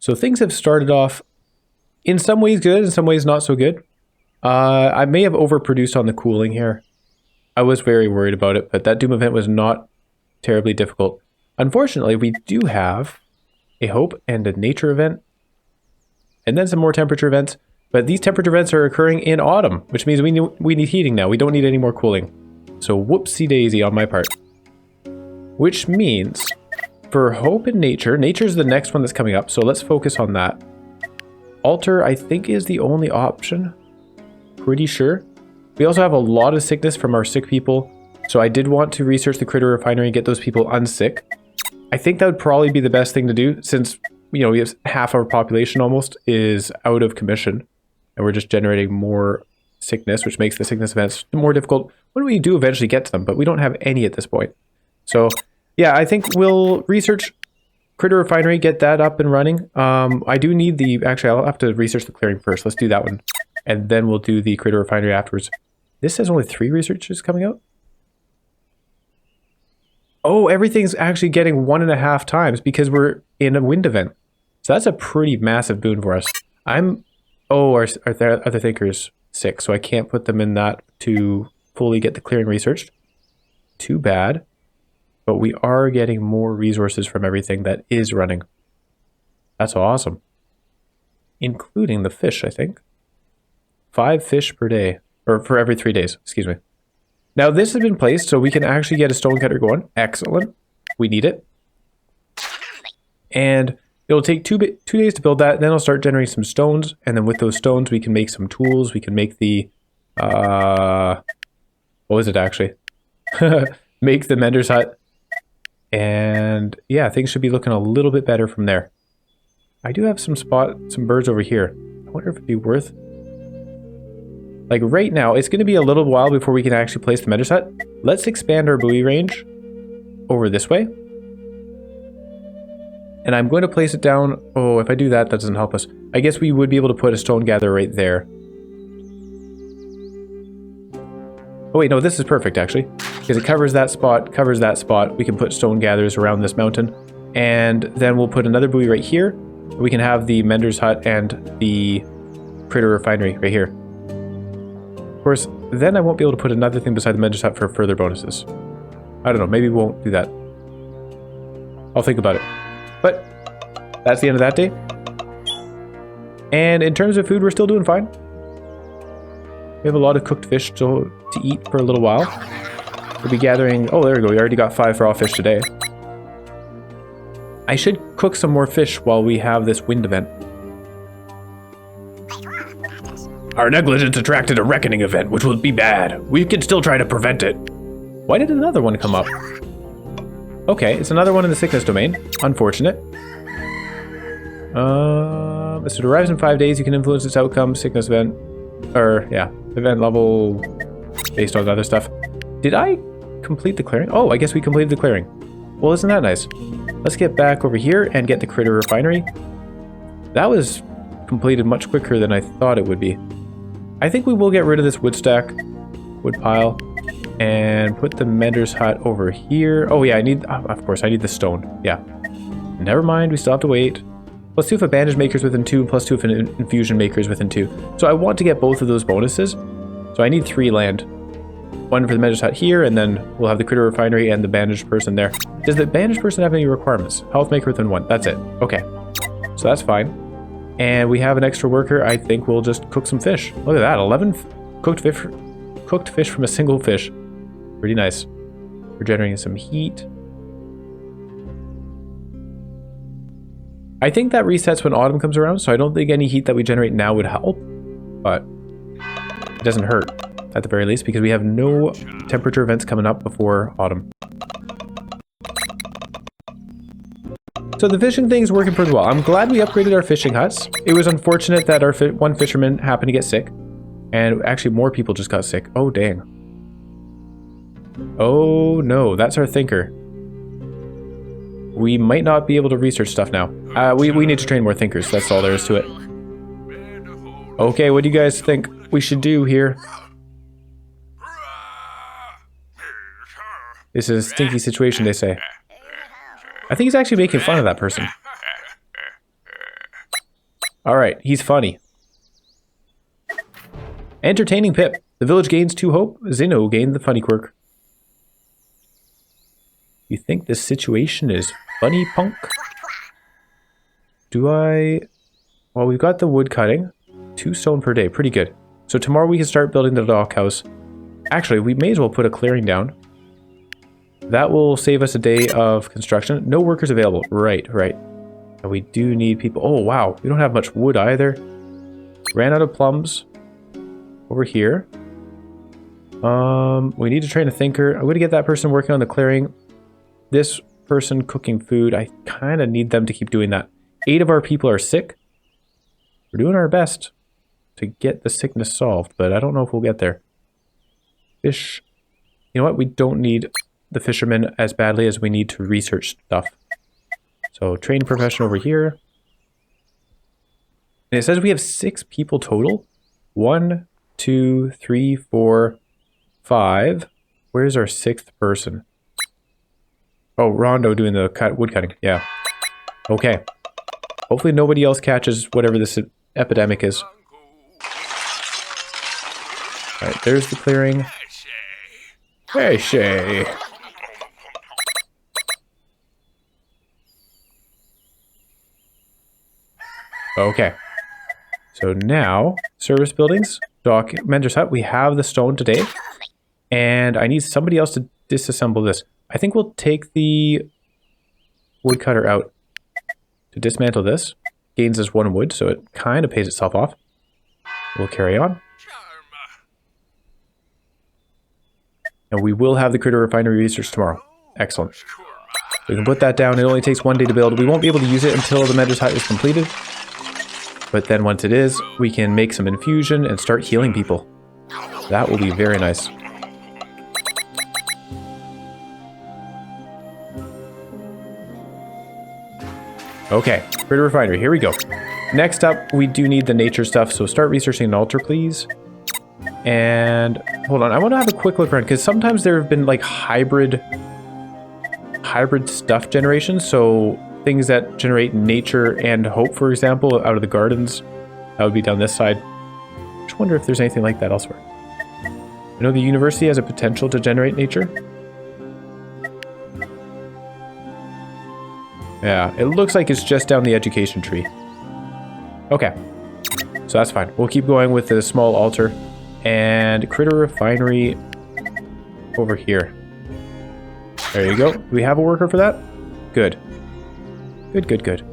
So things have started off in some ways good, in some ways not so good. I may have overproduced on the cooling here. I was very worried about it, but that Doom event was not terribly difficult. Unfortunately, we do have a hope and a nature event, and then some more temperature events. But these temperature events are occurring in autumn, which means we need heating now. We don't need any more cooling. So whoopsie daisy on my part. Which means for hope and nature, nature's the next one that's coming up, so let's focus on that. Altar, I think, is the only option. Pretty sure. We also have a lot of sickness from our sick people, so I did want to research the critter refinery and get those people unsick. I think that would probably be the best thing to do, since, you know, we have half our population almost is out of commission, and we're just generating more sickness, which makes the sickness events more difficult when we do eventually get to them, but we don't have any at this point. So, yeah, I think we'll research critter refinery, get that up and running. I do need the... Actually, I'll have to research the clearing first. Let's do that one. And then we'll do the critter refinery afterwards. This says only 3 researchers coming out? Oh, everything's actually getting 1.5 times because we're in a wind event. So that's a pretty massive boon for us. Oh, our other thinker's sick, so I can't put them in that to fully get the clearing researched. Too bad. But we are getting more resources from everything that is running. That's awesome. Including the fish, I think. 5 fish per day. Or for every 3 days, excuse me. Now this has been placed, so we can actually get a stonecutter going. Excellent. We need it. And it'll take 2 days to build that. Then I'll start generating some stones. And then with those stones, we can make some tools. We can make the... what was it actually? Make the mender's hut. And yeah, things should be looking a little bit better from there. I do have some birds over here. I wonder if it'd be worth... Like right now, it's going to be a little while before we can actually place the mender's hut. Let's expand our buoy range over this way. And I'm going to place it down... Oh, if I do that, that doesn't help us. I guess we would be able to put a stone gatherer right there. Oh wait, no, this is perfect actually. Because it covers that spot. We can put stone gatherers around this mountain. And then we'll put another buoy right here. We can have the mender's hut and the critter refinery right here. Of course, then I won't be able to put another thing beside the mender's hut for further bonuses. I don't know, maybe we won't do that. I'll think about it. But that's the end of that day. And in terms of food, we're still doing fine. We have a lot of cooked fish to eat for a little while. We'll be gathering... Oh, there we go. We already got 5 raw fish today. I should cook some more fish while we have this wind event. Our negligence attracted a reckoning event, which will be bad. We can still try to prevent it. Why did another one come up? Okay, it's another one in the sickness domain. Unfortunate. So it arrives in 5 days. You can influence its outcome. Sickness event. Or, yeah. Event level based on other stuff. Did I complete the clearing? Oh, I guess we completed the clearing. Well, isn't that nice? Let's get back over here and get the critter refinery. That was completed much quicker than I thought it would be. I think we will get rid of this wood stack, wood pile, and put the mender's hut over here. Oh yeah, of course, I need the stone. Yeah. Never mind, we still have to wait. +2 if a bandage maker's within 2, +2 if an infusion maker's within 2. So I want to get both of those bonuses. So I need 3 land. 1 for the mender's hut here, and then we'll have the critter refinery and the bandaged person there. Does the bandaged person have any requirements? Health maker within 1. That's it. Okay. So that's fine. And we have an extra worker. I think we'll just cook some fish. Look at that. 11 cooked fish from a single fish. Pretty nice. We're generating some heat. I think that resets when autumn comes around, so I don't think any heat that we generate now would help. But it doesn't hurt, at the very least, because we have no temperature events coming up before autumn. So the fishing thing is working pretty well. I'm glad we upgraded our fishing huts. It was unfortunate that our one fisherman happened to get sick. And actually more people just got sick. Oh, dang. Oh, no. That's our thinker. We might not be able to research stuff now. We need to train more thinkers. That's all there is to it. Okay, what do you guys think we should do here? This is a stinky situation, they say. I think he's actually making fun of that person. Alright, he's funny. Entertaining Pip. The village gains 2 hope. Zeno gained the funny quirk. You think this situation is funny, punk? Do I... Well, we've got the wood cutting. 2 stone per day. Pretty good. So tomorrow we can start building the dock house. Actually, we may as well put a clearing down. That will save us a day of construction. No workers available. Right. And we do need people. Oh, wow. We don't have much wood either. Ran out of plums. Over here. We need to train a thinker. I'm going to get that person working on the clearing. This person cooking food. I kind of need them to keep doing that. 8 of our people are sick. We're doing our best to get the sickness solved, but I don't know if we'll get there. Fish. You know what? We don't need the fishermen as badly as we need to research stuff. So, train profession over here. And it says we have 6 people total. 1, 2, 3, 4, 5. Where's our 6th person? Oh, Rondo doing the wood cutting. Yeah. Okay. Hopefully nobody else catches whatever this epidemic is. Alright, there's the clearing. Hey, Shay. Okay. So now, service buildings, dock, mentor's hut. We have the stone today. And I need somebody else to disassemble this. I think we'll take the woodcutter out to dismantle this. Gains us 1 wood, so it kind of pays itself off. We'll carry on. And we will have the critter refinery research tomorrow. Excellent. So we can put that down. It only takes 1 day to build. We won't be able to use it until the mentor's hut is completed. But then once it is, we can make some infusion and start healing people. That will be very nice. Okay, critter refinery, here we go. Next up, we do need the nature stuff, so start researching an altar, please. And hold on, I want to have a quick look around, because sometimes there have been like hybrid stuff generations, so things that generate nature and hope, for example, out of the gardens. That would be down this side. I just wonder if there's anything like that elsewhere. I know the university has a potential to generate nature. Yeah, it looks like it's just down the education tree. Okay, so that's fine. We'll keep going with the small altar. And critter refinery over here. There you go. Do we have a worker for that? Good. Good.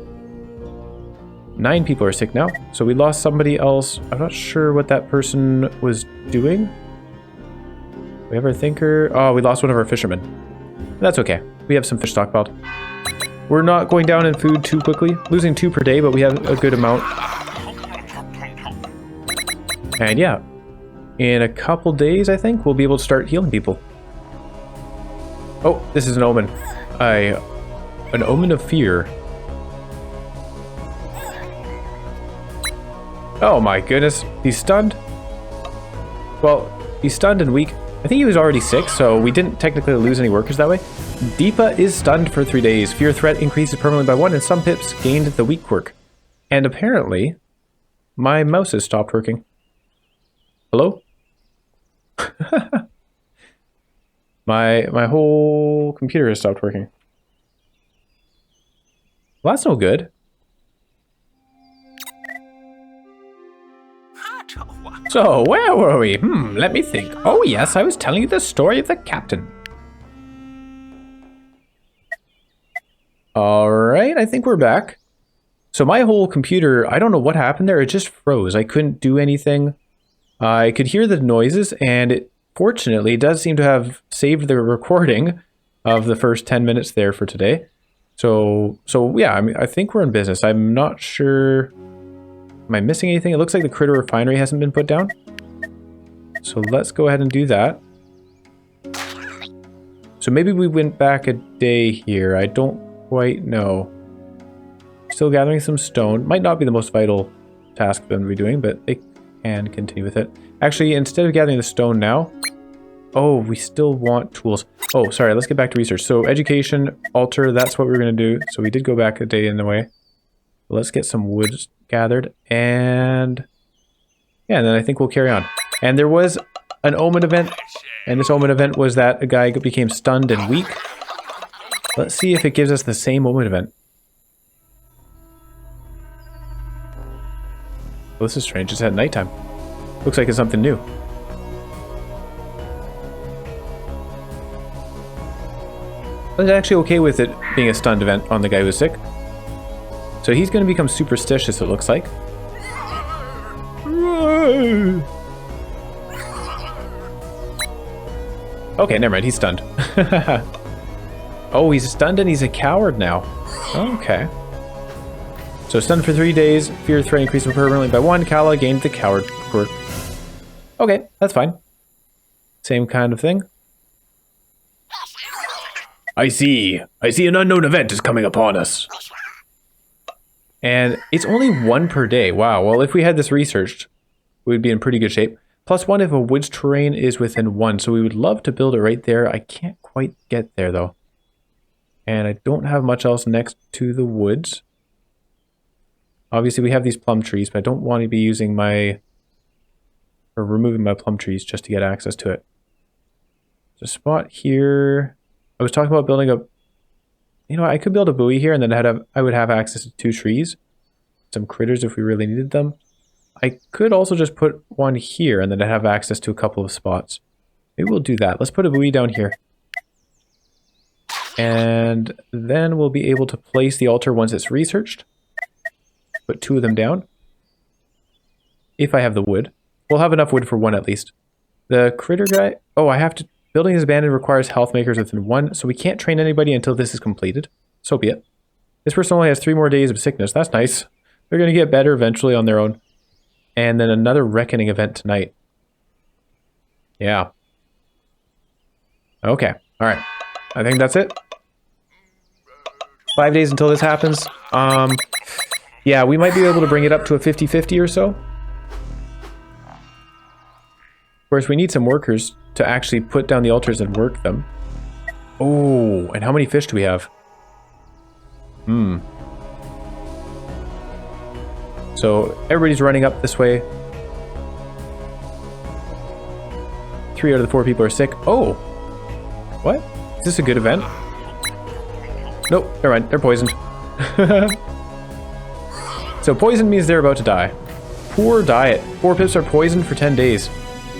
9 people are sick now. So we lost somebody else. I'm not sure what that person was doing. We have our thinker. Oh, we lost one of our fishermen. That's okay. We have some fish stockpiled. We're not going down in food too quickly. Losing 2 per day, but we have a good amount. And yeah, in a couple days, I think, we'll be able to start healing people. Oh, this is an omen. An omen of fear. Oh my goodness, he's stunned. Well, he's stunned and weak. I think he was already sick, so we didn't technically lose any workers that way. Deepa is stunned for 3 days. Fear threat increases permanently by 1, and some pips gained the weak quirk. And apparently, my mouse has stopped working. Hello? my whole computer has stopped working. Well, that's no good. So, where were we? Let me think. Oh yes, I was telling you the story of the captain. Alright, I think we're back. So my whole computer, I don't know what happened there, it just froze. I couldn't do anything. I could hear the noises, and it fortunately does seem to have saved the recording of the first 10 minutes there for today. So yeah, I mean, I think we're in business. I'm not sure. Am I missing anything? It looks like the critter refinery hasn't been put down. So let's go ahead and do that. So maybe we went back a day here. I don't quite know. Still gathering some stone. Might not be the most vital task for them to be doing, but they can continue with it. Actually, instead of gathering the stone now... Oh, we still want tools. Oh, sorry, let's get back to research. So education, altar, that's what we're going to do. So we did go back a day in the way. Let's get some wood gathered, and yeah, and then I think we'll carry on. And there was an omen event, and this omen event was that a guy became stunned and weak. Let's see if it gives us the same omen event. Well, this is strange. It's at nighttime. Looks like it's something new. I was actually okay with it being a stunned event on the guy who was sick. So he's going to become superstitious, it looks like. Okay, never mind. He's stunned. Oh, he's stunned and he's a coward now. Okay. So stunned for 3 days. Fear threat increased permanently by 1. Kala gained the coward quirk. Okay, that's fine. Same kind of thing. I see an unknown event is coming upon us. And it's only 1 per day. Wow, well, if we had this researched, we would be in pretty good shape. +1 if a woods terrain is within 1. So we would love to build it right there. I can't quite get there, though. And I don't have much else next to the woods. Obviously, we have these plum trees, but I don't want to be using my... or removing my plum trees just to get access to it. There's a spot here. I was talking about building a... You know, I could build a buoy here, and then I would have access to 2 trees. Some critters if we really needed them. I could also just put 1 here, and then I'd have access to a couple of spots. Maybe we'll do that. Let's put a buoy down here. And then we'll be able to place the altar once it's researched. Put 2 of them down. If I have the wood. We'll have enough wood for 1 at least. The critter guy... Oh, I have to... Building is abandoned requires health makers within 1, so we can't train anybody until this is completed. So be it. This person only has 3 more days of sickness. That's nice. They're going to get better eventually on their own. And then another reckoning event tonight. Yeah. Okay. Alright. I think that's it. 5 days until this happens. Yeah, we might be able to bring it up to a 50-50 or so. Of course, we need some workers to actually put down the altars and work them. Oh, and how many fish do we have? So, everybody's running up this way. 3 out of the 4 people are sick. Oh! What? Is this a good event? Nope, never mind. They're poisoned. So, poison means they're about to die. Poor diet. 4 pips are poisoned for 10 days.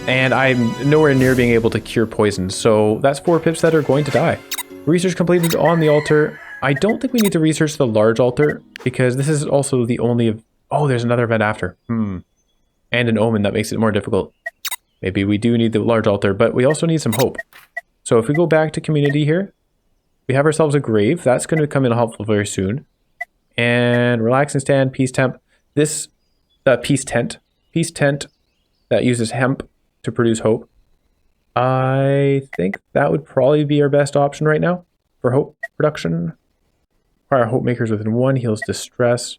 And I'm nowhere near being able to cure poison, so that's 4 pips that are going to die. Research completed on the altar. I don't think we need to research the large altar, because this is also the only... Oh, there's another event after. And an omen that makes it more difficult. Maybe we do need the large altar, but we also need some hope. So if we go back to community here, we have ourselves a grave. That's going to come in helpful very soon. And relax and stand, peace temp. This, peace tent that uses hemp to produce hope. I think that would probably be our best option right now for hope production. Require hope makers within 1, heals distress.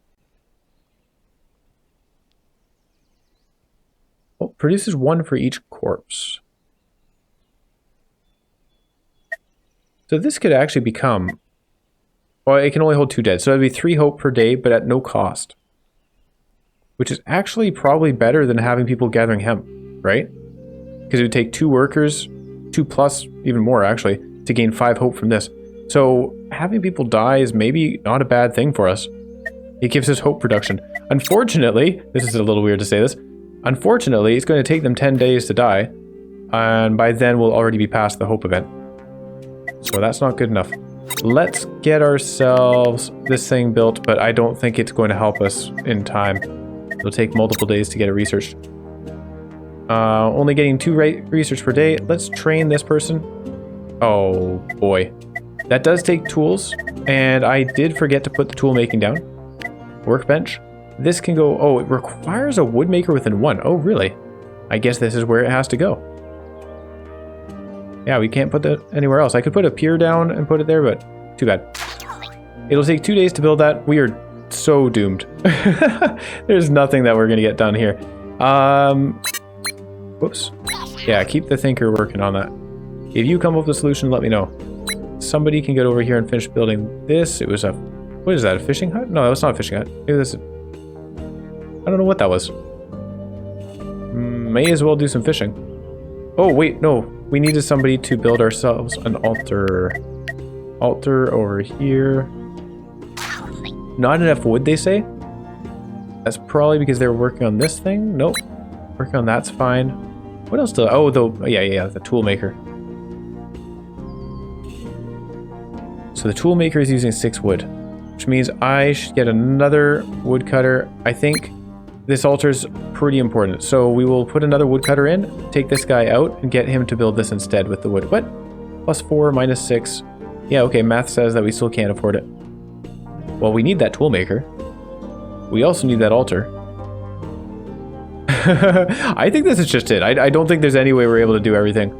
Oh, produces 1 for each corpse. So this could actually become... Well, it can only hold 2 dead, so that'd be 3 hope per day, but at no cost. Which is actually probably better than having people gathering hemp, right? Because it would take 2 workers, 2 plus, even more actually, to gain 5 hope from this. So having people die is maybe not a bad thing for us. It gives us hope production. Unfortunately, this is a little weird to say this, unfortunately, it's going to take them 10 days to die, and by then we'll already be past the hope event. So that's not good enough. Let's get ourselves this thing built, but I don't think it's going to help us in time. It'll take multiple days to get it researched. Only getting 2 research per day. Let's train this person. Oh boy. That does take tools, and I did forget to put the tool making down. Workbench. This can go... Oh, it requires a woodmaker within 1. Oh, really? I guess this is where it has to go. Yeah, we can't put that anywhere else. I could put a pier down and put it there, but too bad. It'll take 2 days to build that. We are so doomed. There's nothing that we're going to get done here. Whoops. Yeah, keep the thinker working on that. If you come up with a solution, let me know. Somebody can get over here and finish building this. It was a What is that, a fishing hut? No, that's not a fishing hut. Maybe this is... I don't know what that was. May as well do some fishing. Oh, wait, no. We needed somebody to build ourselves an altar. Altar over here. Not enough wood, they say? That's probably because they're working on this thing. Nope. Working on that's fine. What else do... Oh, yeah, the tool maker. So the tool maker is using 6 wood, which means I should get another woodcutter. I think this altar is pretty important. So we will put another woodcutter in, take this guy out, and get him to build this instead with the wood. What? +4, -6. Yeah, okay, math says that we still can't afford it. Well, we need that tool maker. We also need that altar. I think this is just it. I don't think there's any way we're able to do everything.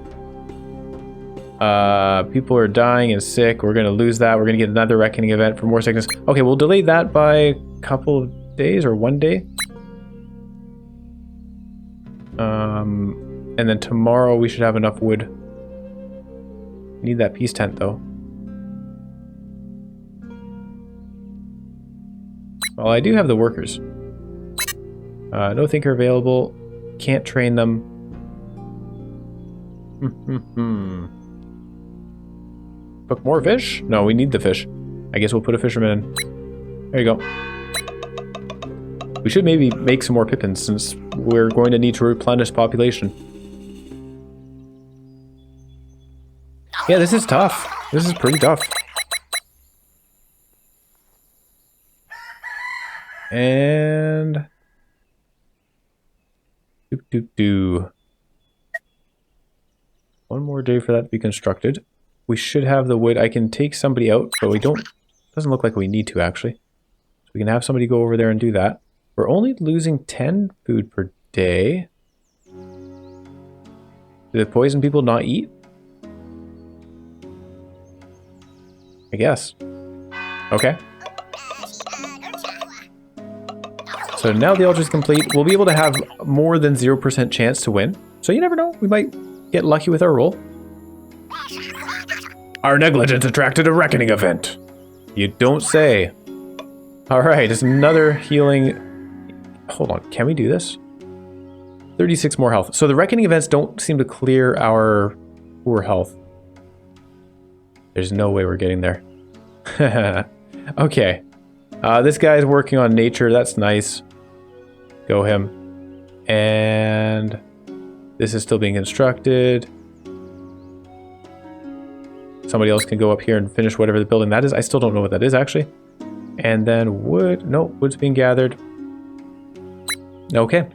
People are dying and sick. We're going to lose that. We're going to get another reckoning event for more sickness. Okay, we'll delay that by a couple of days or 1 day. And then tomorrow we should have enough wood. Need that peace tent though. Well, I do have the workers. No thinker available. Can't train them. Cook more fish? No, we need the fish. I guess we'll put a fisherman in. There you go. We should maybe make some more pippins since we're going to need to replenish population. Yeah, this is tough. This is pretty tough. And... One more day for that to be constructed. We should have the wood. I can take somebody out, but we don't... Doesn't look like we need to, actually. So we can have somebody go over there and do that. We're only losing 10 food per day. Do the poison people not eat? I guess. Okay. So now the altar is complete. We'll be able to have more than 0% chance to win. So you never know. We might get lucky with our roll. Our negligence attracted a reckoning event. You don't say. All right, it's another healing. Hold on, can we do this? 36 more health. So the reckoning events don't seem to clear our poor health. There's no way we're getting there. Okay. This guy's working on nature. That's nice. Go him. And this is still being constructed. Somebody else can go up here and finish whatever the building that is. I still don't know what that is, actually. And then wood. No, wood's being gathered. Okay. And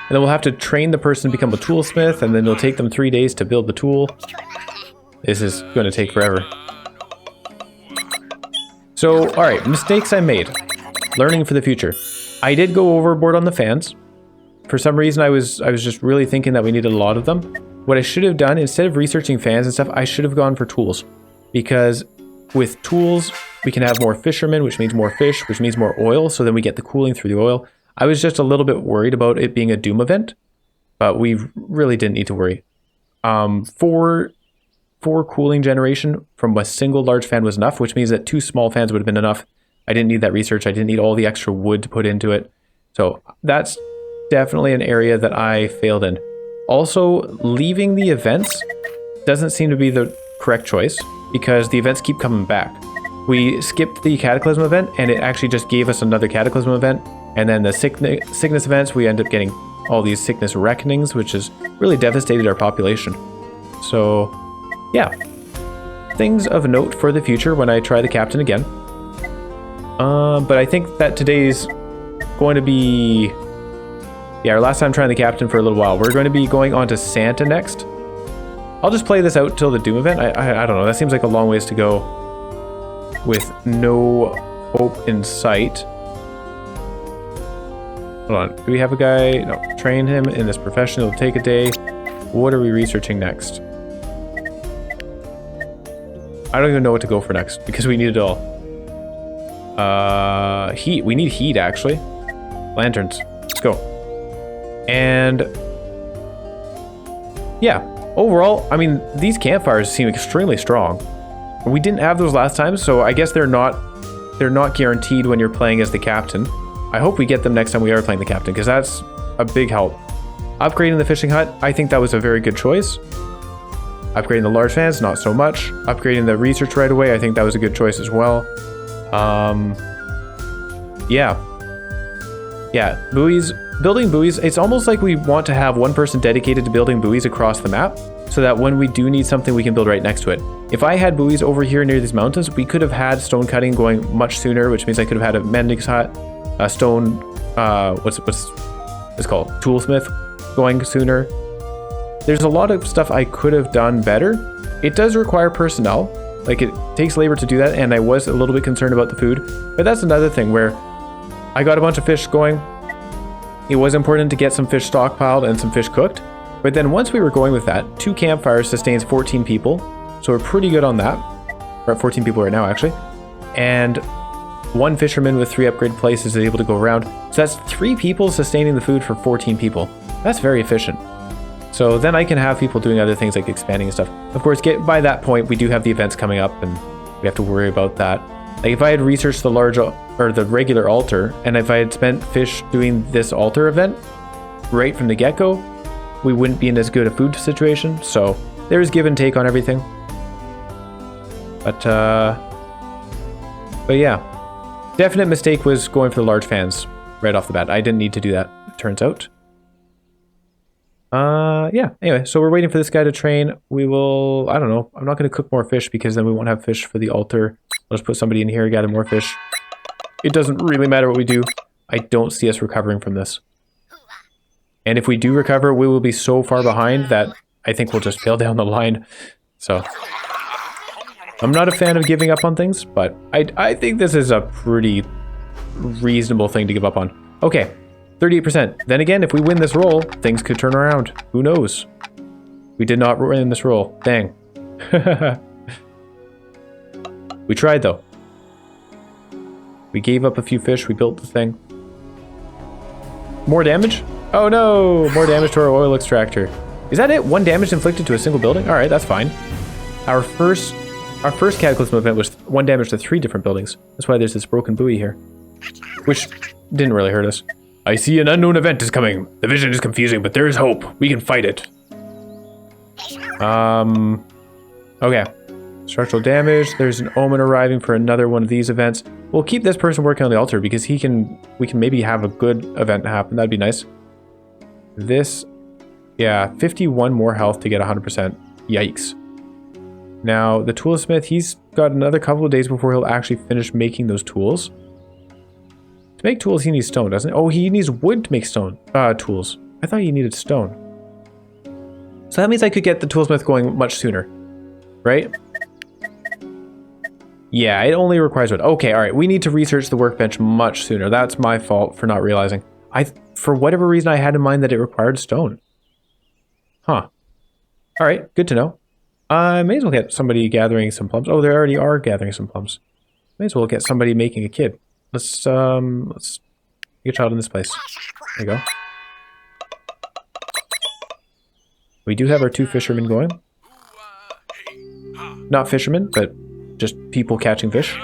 then we'll have to train the person to become a toolsmith, and then it'll take them 3 days to build the tool. This is going to take forever. So, alright, mistakes I made. Learning for the future. I did go overboard on the fans. For some reason, I was just really thinking that we needed a lot of them. What I should have done, instead of researching fans and stuff, I should have gone for tools. Because with tools, we can have more fishermen, which means more fish, which means more oil, so then we get the cooling through the oil. I was just a little bit worried about it being a doom event, but we really didn't need to worry. Four cooling generation from a single large fan was enough, which means that 2 small fans would have been enough. I didn't need that research. I didn't need all the extra wood to put into it. So that's definitely an area that I failed in. Also, leaving the events doesn't seem to be the correct choice because the events keep coming back. We skipped the Cataclysm event and it actually just gave us another Cataclysm event. And then the sickness events, we end up getting all these sickness reckonings, which has really devastated our population. So, yeah. Things of note for the future when I try the captain again. But I think that today's going to be... Yeah, our last time trying the captain for a little while. We're going to be going on to Santa next. I'll just play this out till the Doom event. I don't know. That seems like a long ways to go with no hope in sight. Hold on. Do we have a guy? No. Train him in this profession. It'll take a day. What are we researching next? I don't even know what to go for next because we need it all. Heat. We need heat, actually. Lanterns. Let's go. And yeah, overall, I mean, these campfires seem extremely strong. We didn't have those last time, so I guess they're they're not guaranteed when you're playing as the captain. I hope we get them next time we are playing the captain, because that's a big help. Upgrading the fishing hut, I think that was a very good choice. Upgrading the large fans, not so much. Upgrading the research right away, I think that was a good choice as well. Yeah, buoys. Building buoys, it's almost like we want to have one person dedicated to building buoys across the map, so that when we do need something, we can build right next to it. If I had buoys over here near these mountains, we could have had stone cutting going much sooner, which means I could have had a mending hut, a stone, what's it called? Toolsmith going sooner. There's a lot of stuff I could have done better. It does require personnel. Like, it takes labor to do that, and I was a little bit concerned about the food. But that's another thing where I got a bunch of fish going. It was important to get some fish stockpiled and some fish cooked. But then once we were going with that, 2 campfires sustains 14 people. So we're pretty good on that. We're at 14 people right now, actually. And 1 fisherman with 3 upgrade places is able to go around. So that's 3 people sustaining the food for 14 people. That's very efficient. So then I can have people doing other things like expanding and stuff. Of course, by that point, we do have the events coming up and we have to worry about that. Like, if I had researched the the regular altar, and if I had spent fish doing this altar event right from the get-go, we wouldn't be in as good a food situation. So there's give and take on everything. But yeah, definite mistake was going for the large fans right off the bat. I didn't need to do that, it turns out. Yeah, anyway, so we're waiting for this guy to train. We will, I don't know, I'm not going to cook more fish because then we won't have fish for the altar. I'll just put somebody in here, gather more fish. It doesn't really matter what we do. I don't see us recovering from this. And if we do recover, we will be so far behind that I think we'll just fail down the line. So, I'm not a fan of giving up on things, but I think this is a pretty reasonable thing to give up on. Okay, 38%. Then again, if we win this roll, things could turn around. Who knows? We did not win this roll. Dang. We tried, though. We gave up a few fish. We built the thing. More damage? Oh no! More damage to our oil extractor. Is that it? 1 damage inflicted to a single building? Alright, that's fine. Our first cataclysm event was 1 damage to 3 different buildings. That's why there's this broken buoy here. Which didn't really hurt us. I see an unknown event is coming. The vision is confusing, but there is hope. We can fight it. Okay. Structural damage. There's an omen arriving for another one of these events. We'll keep this person working on the altar because we can maybe have a good event happen. That'd be nice. This, yeah, 51 more health to get 100%. Yikes. Now, the toolsmith, he's got another couple of days before he'll actually finish making those tools. To make tools, he needs stone, doesn't he? Oh, he needs wood to make stone tools. I thought he needed stone. So that means I could get the toolsmith going much sooner, right? Yeah, it only requires wood. Okay, all right. We need to research the workbench much sooner. That's my fault for not realizing. For whatever reason, I had in mind that it required stone. Huh. All right, good to know. I may as well get somebody gathering some plums. Oh, they already are gathering some plums. May as well get somebody making a kid. Let's get a child in this place. There you go. We do have our 2 fishermen going. Not fishermen, but just people catching fish.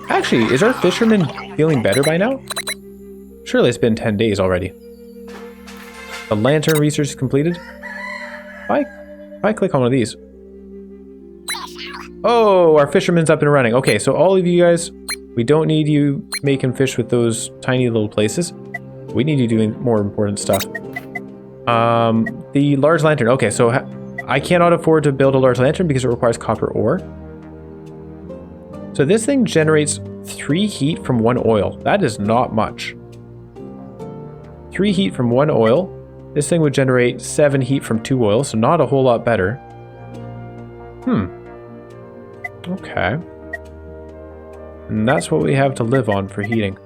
Actually, is our fisherman feeling better by now? Surely it's been 10 days already. The lantern research is completed. If I click on one of these. Oh, our fisherman's up and running. Okay, so all of you guys, we don't need you making fish with those tiny little places. We need you doing more important stuff. The large lantern. Okay, so I cannot afford to build a large lantern because it requires copper ore. So this thing generates 3 heat from 1 oil. That is not much. 3 heat from 1 oil. This thing would generate 7 heat from 2 oil, so not a whole lot better. Okay. And that's what we have to live on for heating.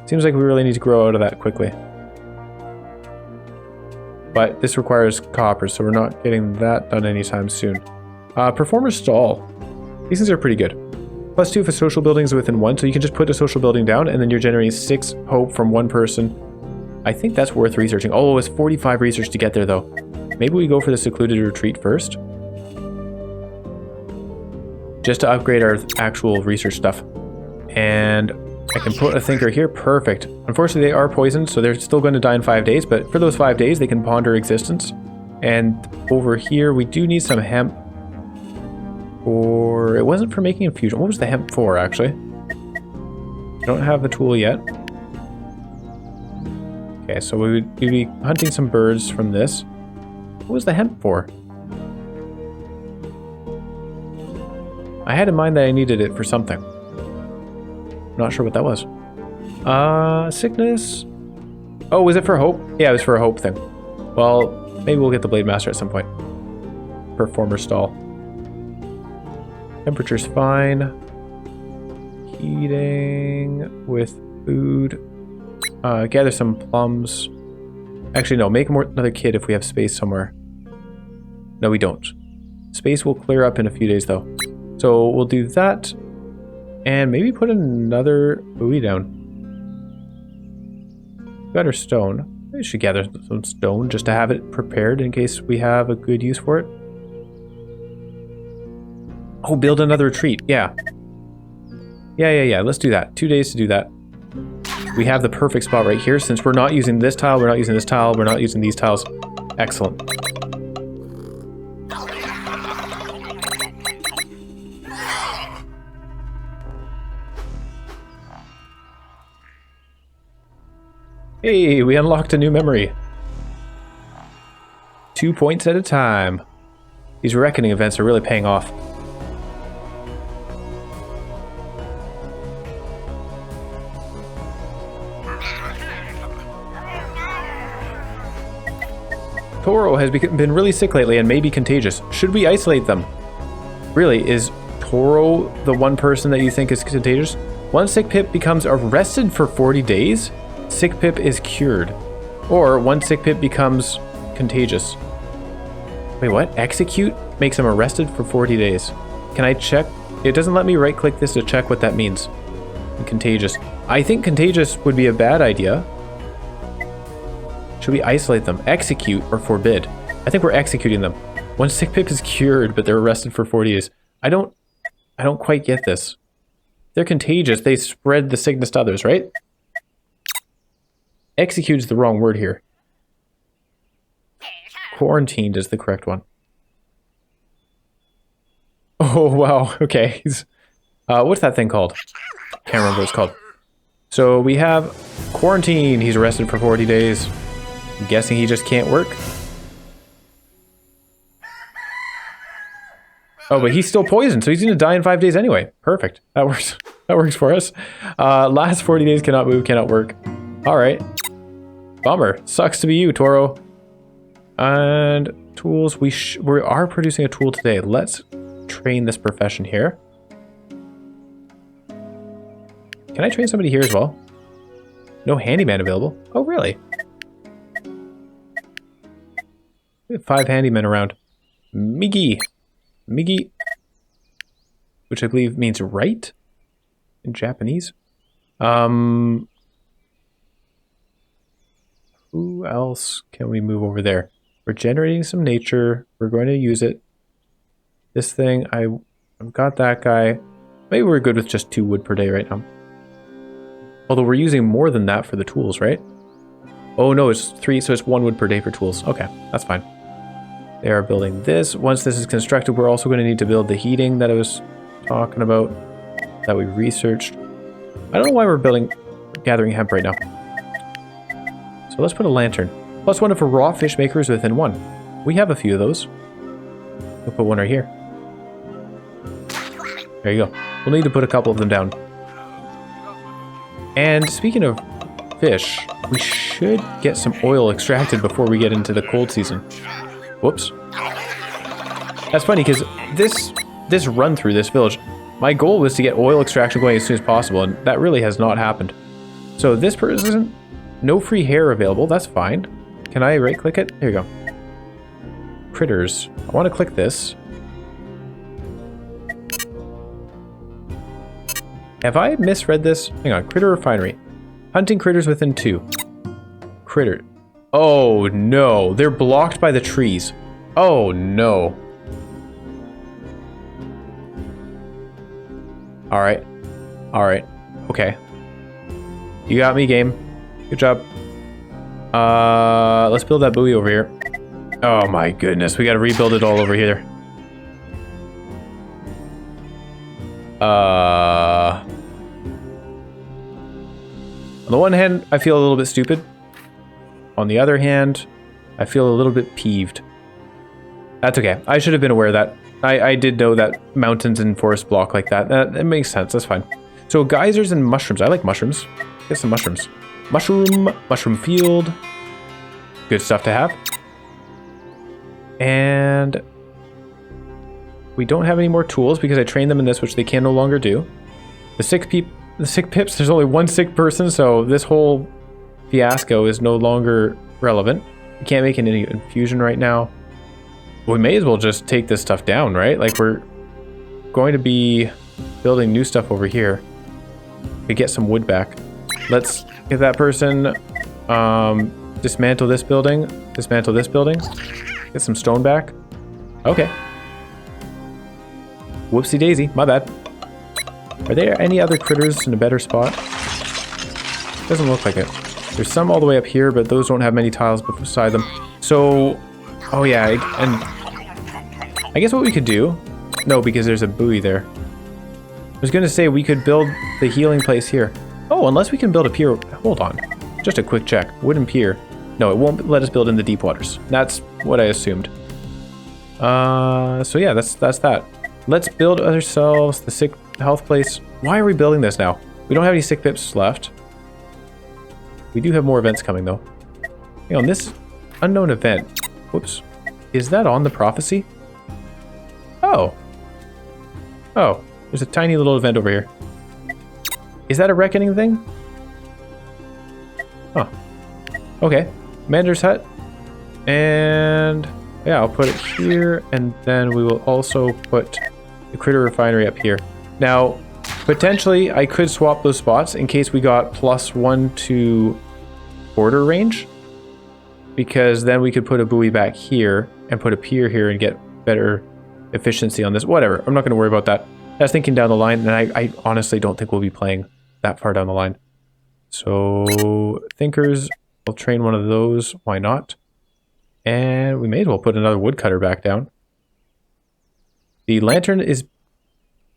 Seems like we really need to grow out of that quickly. But this requires copper, so we're not getting that done anytime soon. Performer stall. These things are pretty good. +2 for social buildings within 1, so you can just put a social building down and then you're generating 6 hope from 1 person. I think that's worth researching. Oh, it was 45 research to get there though. Maybe we go for the secluded retreat first. just to upgrade our actual research stuff. And I can put a thinker here. Perfect. Unfortunately, they are poisoned, so they're still going to die in 5 days, but for those 5 days, they can ponder existence. And over here, we do need some hemp. Or it wasn't for making infusion. What was the hemp for, actually? I don't have the tool yet. Okay, so we'd be hunting some birds from this. What was the hemp for? I had in mind that I needed it for something. Not sure what that was. Sickness? Oh, was it for hope? Yeah, it was for a hope thing. Well, maybe we'll get the Blade Master at some point. Performer stall. Temperature's fine. Heating with food. Gather some plums. Actually, no, make another kid if we have space somewhere. No, we don't. Space will clear up in a few days, though. So we'll do that. And maybe put another buoy down. Got our stone. We should gather some stone just to have it prepared in case we have a good use for it. Oh, build another retreat. Yeah. Yeah. Let's do that. 2 days to do that. We have the perfect spot right here. Since we're not using this tile, we're not using this tile, we're not using these tiles. Excellent. Hey, we unlocked a new memory. 2 points at a time. These reckoning events are really paying off. Toro has been really sick lately and may be contagious. Should we isolate them? Really, is Toro the one person that you think is contagious? One sick pip becomes arrested for 40 days? Sick pip is cured. Or one sick pip becomes contagious. Wait, what? Execute makes him arrested for 40 days. Can I check? It doesn't let me right click this to check what that means. Contagious. I think contagious would be a bad idea. Should we isolate them? Execute or forbid? I think we're executing them. One sick pip is cured, but they're arrested for 40 days. I don't quite get this. They're contagious. They spread the sickness to others, right? Execute is the wrong word here. Quarantined is the correct one. Oh, wow. Okay. What's that thing called? Can't remember what it's called. So we have quarantine. He's arrested for 40 days. I'm guessing he just can't work. Oh, but he's still poisoned, so he's gonna die in 5 days anyway. Perfect. That works. That works for us. Last 40 days cannot move, cannot work. All right. Bummer. Sucks to be you, Toro. And tools. We are producing a tool today. Let's train this profession here. Can I train somebody here as well? No handyman available. Oh, really? We have 5 handymen around. Migi. Migi. Which I believe means right in Japanese. Who else can we move over there? We're generating some nature. We're going to use it. This thing, I've got that guy. Maybe we're good with just 2 wood per day right now. Although we're using more than that for the tools, right? Oh no, it's 3, so it's 1 wood per day for tools. Okay, that's fine. They are building this. Once this is constructed, we're also going to need to build the heating that I was talking about, that we researched. I don't know why we're gathering hemp right now. So let's put a lantern. +1 for raw fish makers within 1. We have a few of those. We'll put 1 right here. There you go. We'll need to put a couple of them down. And speaking of fish, we should get some oil extracted before we get into the cold season. Whoops. That's funny because this run through this village, my goal was to get oil extraction going as soon as possible, and that really has not happened. So this person, no free hair available. That's fine. Can I right click it? There you go. Critters. I want to click this. Have I misread this? Hang on. Critter refinery. Hunting critters within 2. Critter. Oh no. They're blocked by the trees. Oh no. All right. All right. Okay. You got me, game. Good job. Let's build that buoy over here. Oh my goodness, we gotta rebuild it all over here. On the one hand, I feel a little bit stupid. On the other hand, I feel a little bit peeved. That's okay. I should have been aware of that. I did know that mountains and forests block like that. That makes sense. That's fine. So geysers and mushrooms. I like mushrooms. Get some mushrooms. Mushroom field. Good stuff to have. And we don't have any more tools because I trained them in this, which they can no longer do. The sick pips, there's only one sick person, so this whole fiasco is no longer relevant. We can't make any infusion right now. We may as well just take this stuff down, right? Like, we're going to be building new stuff over here. We get some wood back. Let's get that person, dismantle this building, get some stone back. Okay. Whoopsie daisy, my bad. Are there any other critters in a better spot? Doesn't look like it. There's some all the way up here, but those don't have many tiles beside them. So, oh yeah, and I guess what we could do, no, because there's a buoy there. I was gonna say we could build the healing place here. Oh, unless we can build a pier. Hold on, just a quick check. Wooden pier. No, it won't let us build in the deep waters. That's what I assumed. So yeah, that's that. Let's build ourselves the sick health place. Why are we building this now? We don't have any sick pips left. We do have more events coming though. Hang on, this unknown event. Whoops. Is that on the prophecy? Oh. Oh, there's a tiny little event over here. Is that a reckoning thing? Huh. Okay. Mander's hut. And yeah, I'll put it here, and then we will also put the critter refinery up here. Now, potentially, I could swap those spots in case we got +1 to border range, because then we could put a buoy back here and put a pier here and get better efficiency on this. Whatever, I'm not going to worry about that. I was thinking down the line, and I honestly don't think we'll be playing that far down the line. So, thinkers, I'll train one of those. Why not? And we may as well put another woodcutter back down. The lantern is...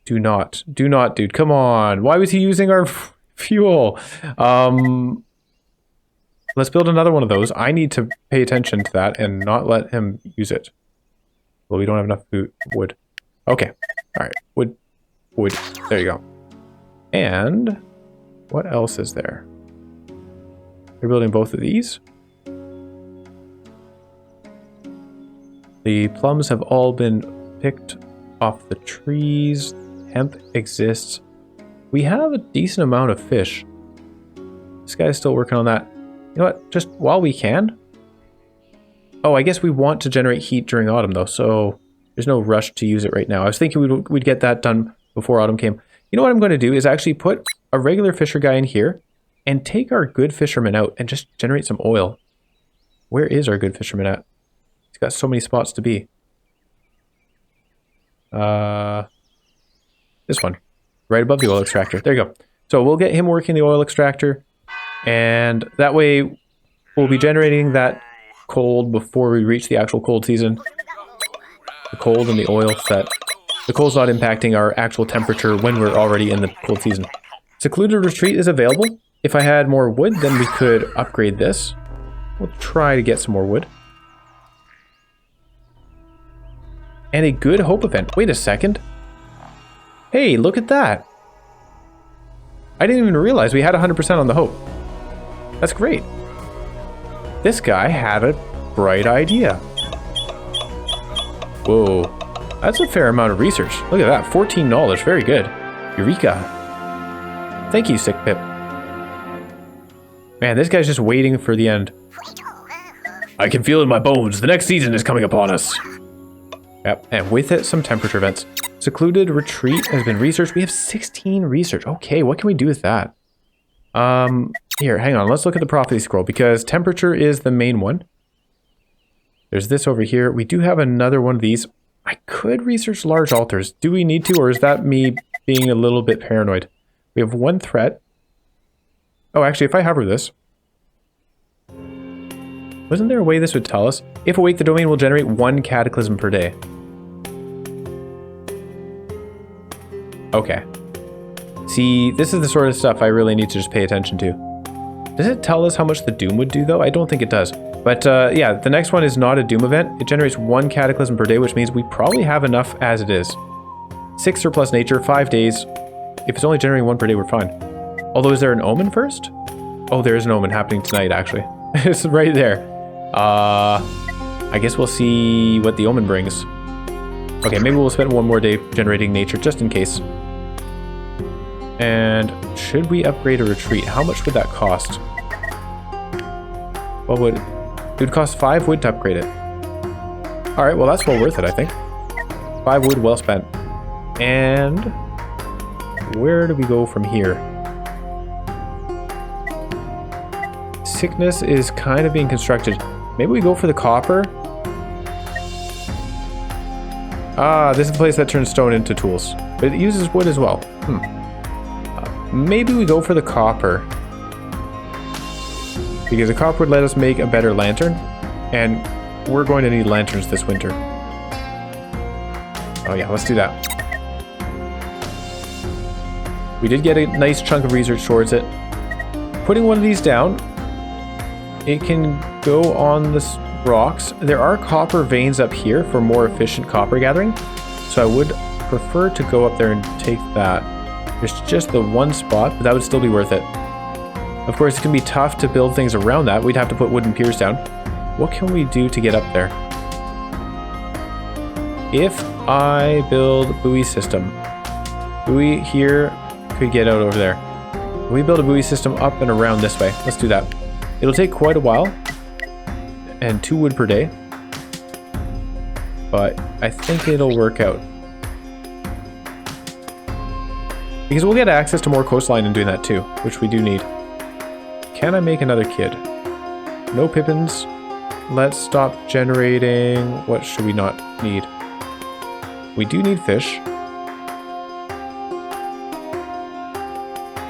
Do not, dude. Come on. Why was he using our fuel? Let's build another one of those. I need to pay attention to that and not let him use it. Well, we don't have enough wood. Okay. All right. Wood. There you go. And what else is there? We're building both of these. The plums have all been picked off the trees. Hemp exists. We have a decent amount of fish. This guy's still working on that. You know what? Just while we can. Oh, I guess we want to generate heat during autumn though, so there's no rush to use it right now. I was thinking we'd get that done before autumn came. You know what I'm going to do is actually put a regular fisher guy in here and take our good fisherman out and just generate some oil. Where is our good fisherman at? He's got so many spots to be. This one, right above the oil extractor. There you go. So we'll get him working the oil extractor, and that way we'll be generating that cold before we reach the actual cold season. The cold and the oil set. The cold's not impacting our actual temperature when we're already in the cold season. Secluded retreat is available. If I had more wood, then we could upgrade this. We'll try to get some more wood. And a good hope event. Wait a second. Hey, look at that. I didn't even realize we had 100% on the hope. That's great. This guy had a bright idea. Whoa. That's a fair amount of research. Look at that. $14. Very good. Eureka. Thank you, Sick Pip. Man, this guy's just waiting for the end. I can feel it in my bones. The next season is coming upon us. Yep, and with it, some temperature events. Secluded retreat has been researched. We have 16 research. Okay, what can we do with that? Here, hang on. Let's look at the prophecy scroll because temperature is the main one. There's this over here. We do have another one of these. I could research large altars. Do we need to, or is that me being a little bit paranoid. We have one threat. Oh, actually, if I hover this... Wasn't there a way this would tell us? If awake, the domain will generate 1 cataclysm per day. Okay. See, this is the sort of stuff I really need to just pay attention to. Does it tell us how much the Doom would do, though? I don't think it does. But, yeah, the next one is not a Doom event. It generates 1 cataclysm per day, which means we probably have enough as it is. 6 surplus nature, 5 days. If it's only generating 1 per day, we're fine. Although, is there an omen first? Oh, there is an omen happening tonight, actually. It's right there. I guess we'll see what the omen brings. Okay, maybe we'll spend 1 more day generating nature, just in case. And should we upgrade a retreat? How much would that cost? What would... It would cost 5 wood to upgrade it. Alright, well that's well worth it, I think. 5 wood, well spent. And... where do we go from here? Sickness is kind of being constructed. Maybe we go for the copper? Ah, this is the place that turns stone into tools. But it uses wood as well. Maybe we go for the copper. Because the copper would let us make a better lantern. And we're going to need lanterns this winter. Oh yeah, let's do that. We did get a nice chunk of research towards it. Putting one of these down, it can go on the rocks. There are copper veins up here for more efficient copper gathering. So I would prefer to go up there and take that. There's just the one spot, but that would still be worth it. Of course, it can be tough to build things around that. We'd have to put wooden piers down. What can we do to get up there? If I build a buoy system, buoy here could get out over there. If we build a buoy system up and around this way, let's do that. It'll take quite a while, and 2 wood per day, but I think it'll work out. Because we'll get access to more coastline in doing that too, which we do need. Can I make another kid? No pippins. Let's stop generating... What should we not need? We do need fish.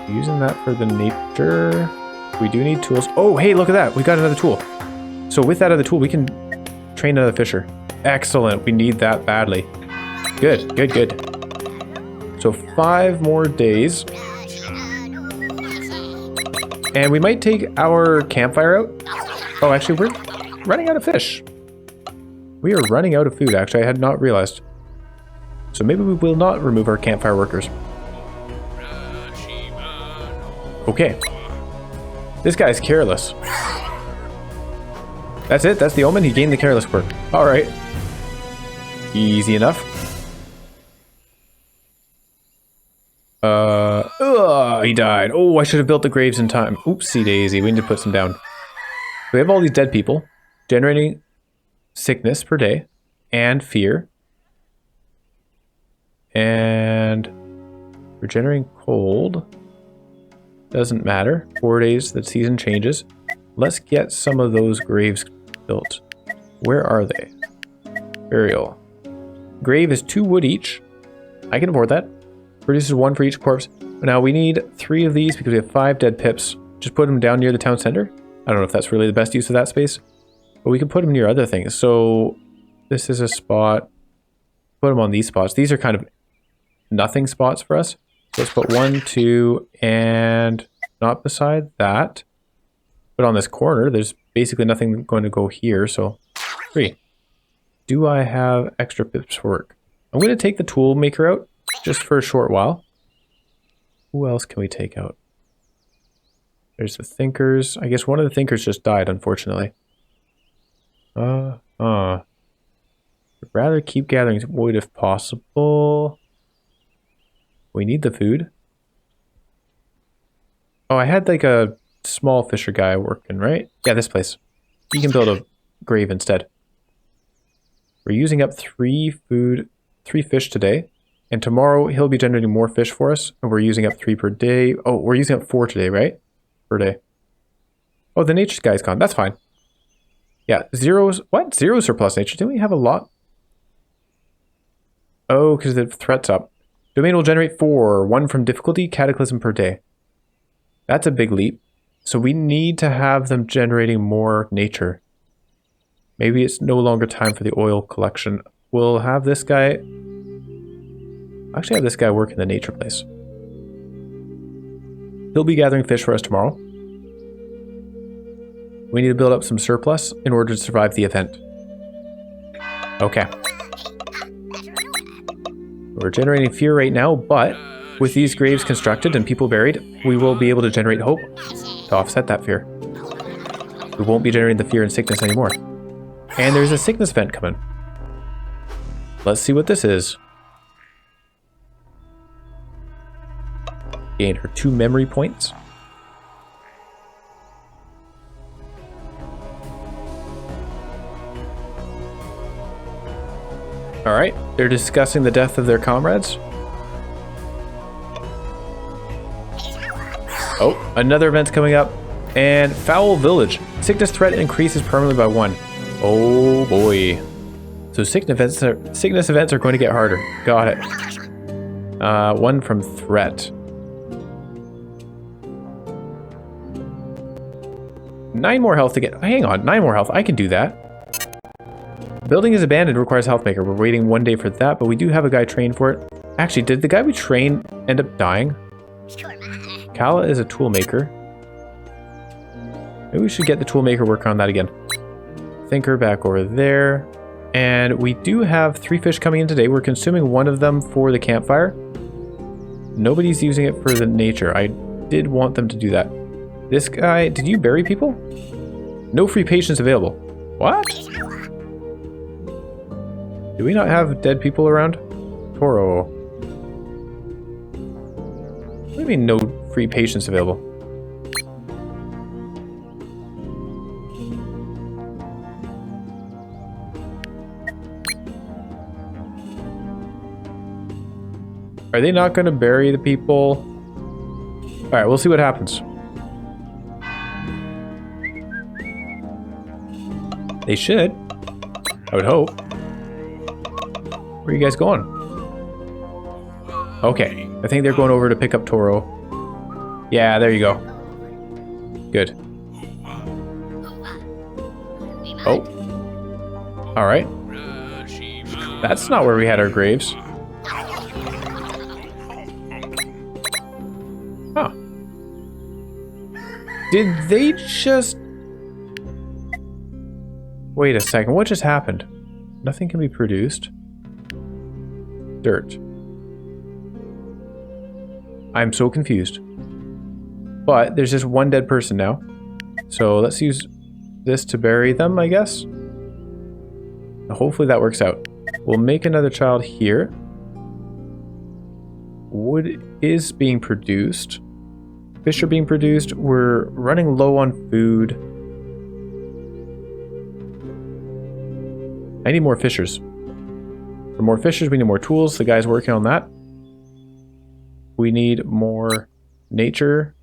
Using that for the nature. We do need tools. Oh, hey, look at that. We got another tool. So with that other tool, we can train another fisher. Excellent. We need that badly. Good, good, good. So 5 more days. And we might take our campfire out. Oh, actually, we're running out of fish. We are running out of food, actually. I had not realized. So maybe we will not remove our campfire workers. Okay. This guy's careless. That's it. That's the omen. He gained the careless quirk. All right. Easy enough. He died. Oh, I should have built the graves in time. Oopsie daisy. We need to put some down. We have all these dead people generating sickness per day and fear. And we're generating cold. Doesn't matter. 4 days, the season changes. Let's get some of those graves built. Where are they? Burial. Grave is 2 wood each. I can afford that. Produces 1 for each corpse. Now we need 3 of these because we have 5 dead pips. Just put them down near the town center. I don't know if that's really the best use of that space. But we can put them near other things. So this is a spot. Put them on these spots. These are kind of nothing spots for us. So let's put 1, 2, and not beside that. But on this corner, there's basically nothing going to go here. So 3. Do I have extra pips for work? I'm going to take the tool maker out just for a short while. Who else can we take out? There's the thinkers. I guess one of the thinkers just died, unfortunately. I'd rather keep gathering wood if possible. We need the food. Oh, I had like a small fisher guy working, right? Yeah, this place. You can build a grave instead. We're using up 3 fish today. And tomorrow he'll be generating more fish for us. And we're using up 3 per day. Oh, we're using up 4 today, right? Per day. Oh, the nature guy's gone. That's fine. Yeah, 0 surplus nature. Didn't we have a lot? Oh, because the threat's up. Domain will generate 4, 1 from difficulty, cataclysm per day. That's a big leap. So we need to have them generating more nature. Maybe it's no longer time for the oil collection. We'll have this guy... Actually have this guy work in the nature place. He'll be gathering fish for us tomorrow. We need to build up some surplus in order to survive the event. Okay. We're generating fear right now, but with these graves constructed and people buried, we will be able to generate hope to offset that fear. We won't be generating the fear and sickness anymore. And there's a sickness event coming. Let's see what this is. Gain her 2 memory points. Alright, they're discussing the death of their comrades. Oh, another event's coming up. And Foul Village. Sickness threat increases permanently by 1. Oh boy. So sickness events are going to get harder. Got it. 1 from threat. 9 more health to get... Hang on, 9 more health. I can do that. Building is abandoned requires health maker. We're waiting 1 day for that, but we do have a guy trained for it. Actually, did the guy we trained end up dying? Kala is a tool maker. Maybe we should get the tool maker work on that again. Thinker back over there. And we do have 3 fish coming in today. We're consuming 1 of them for the campfire. Nobody's using it for the nature. I did want them to do that. This guy, did you bury people? No free patients available. What? Do we not have dead people around? Toro. What do you mean no free patients available? Are they not going to bury the people? Alright, we'll see what happens. They should. I would hope. Where are you guys going? Okay, I think they're going over to pick up Toro. Yeah, there you go. Good. Oh. Alright. That's not where we had our graves. Huh. Did they just... Wait a second, what just happened? Nothing can be produced. Dirt. I'm so confused. But there's just 1 dead person now. So let's use this to bury them, I guess. Hopefully that works out. We'll make another child here. Wood is being produced. Fish are being produced. We're running low on food. I need more fishers. For more fishers, we need more tools. The guy's working on that. We need more nature.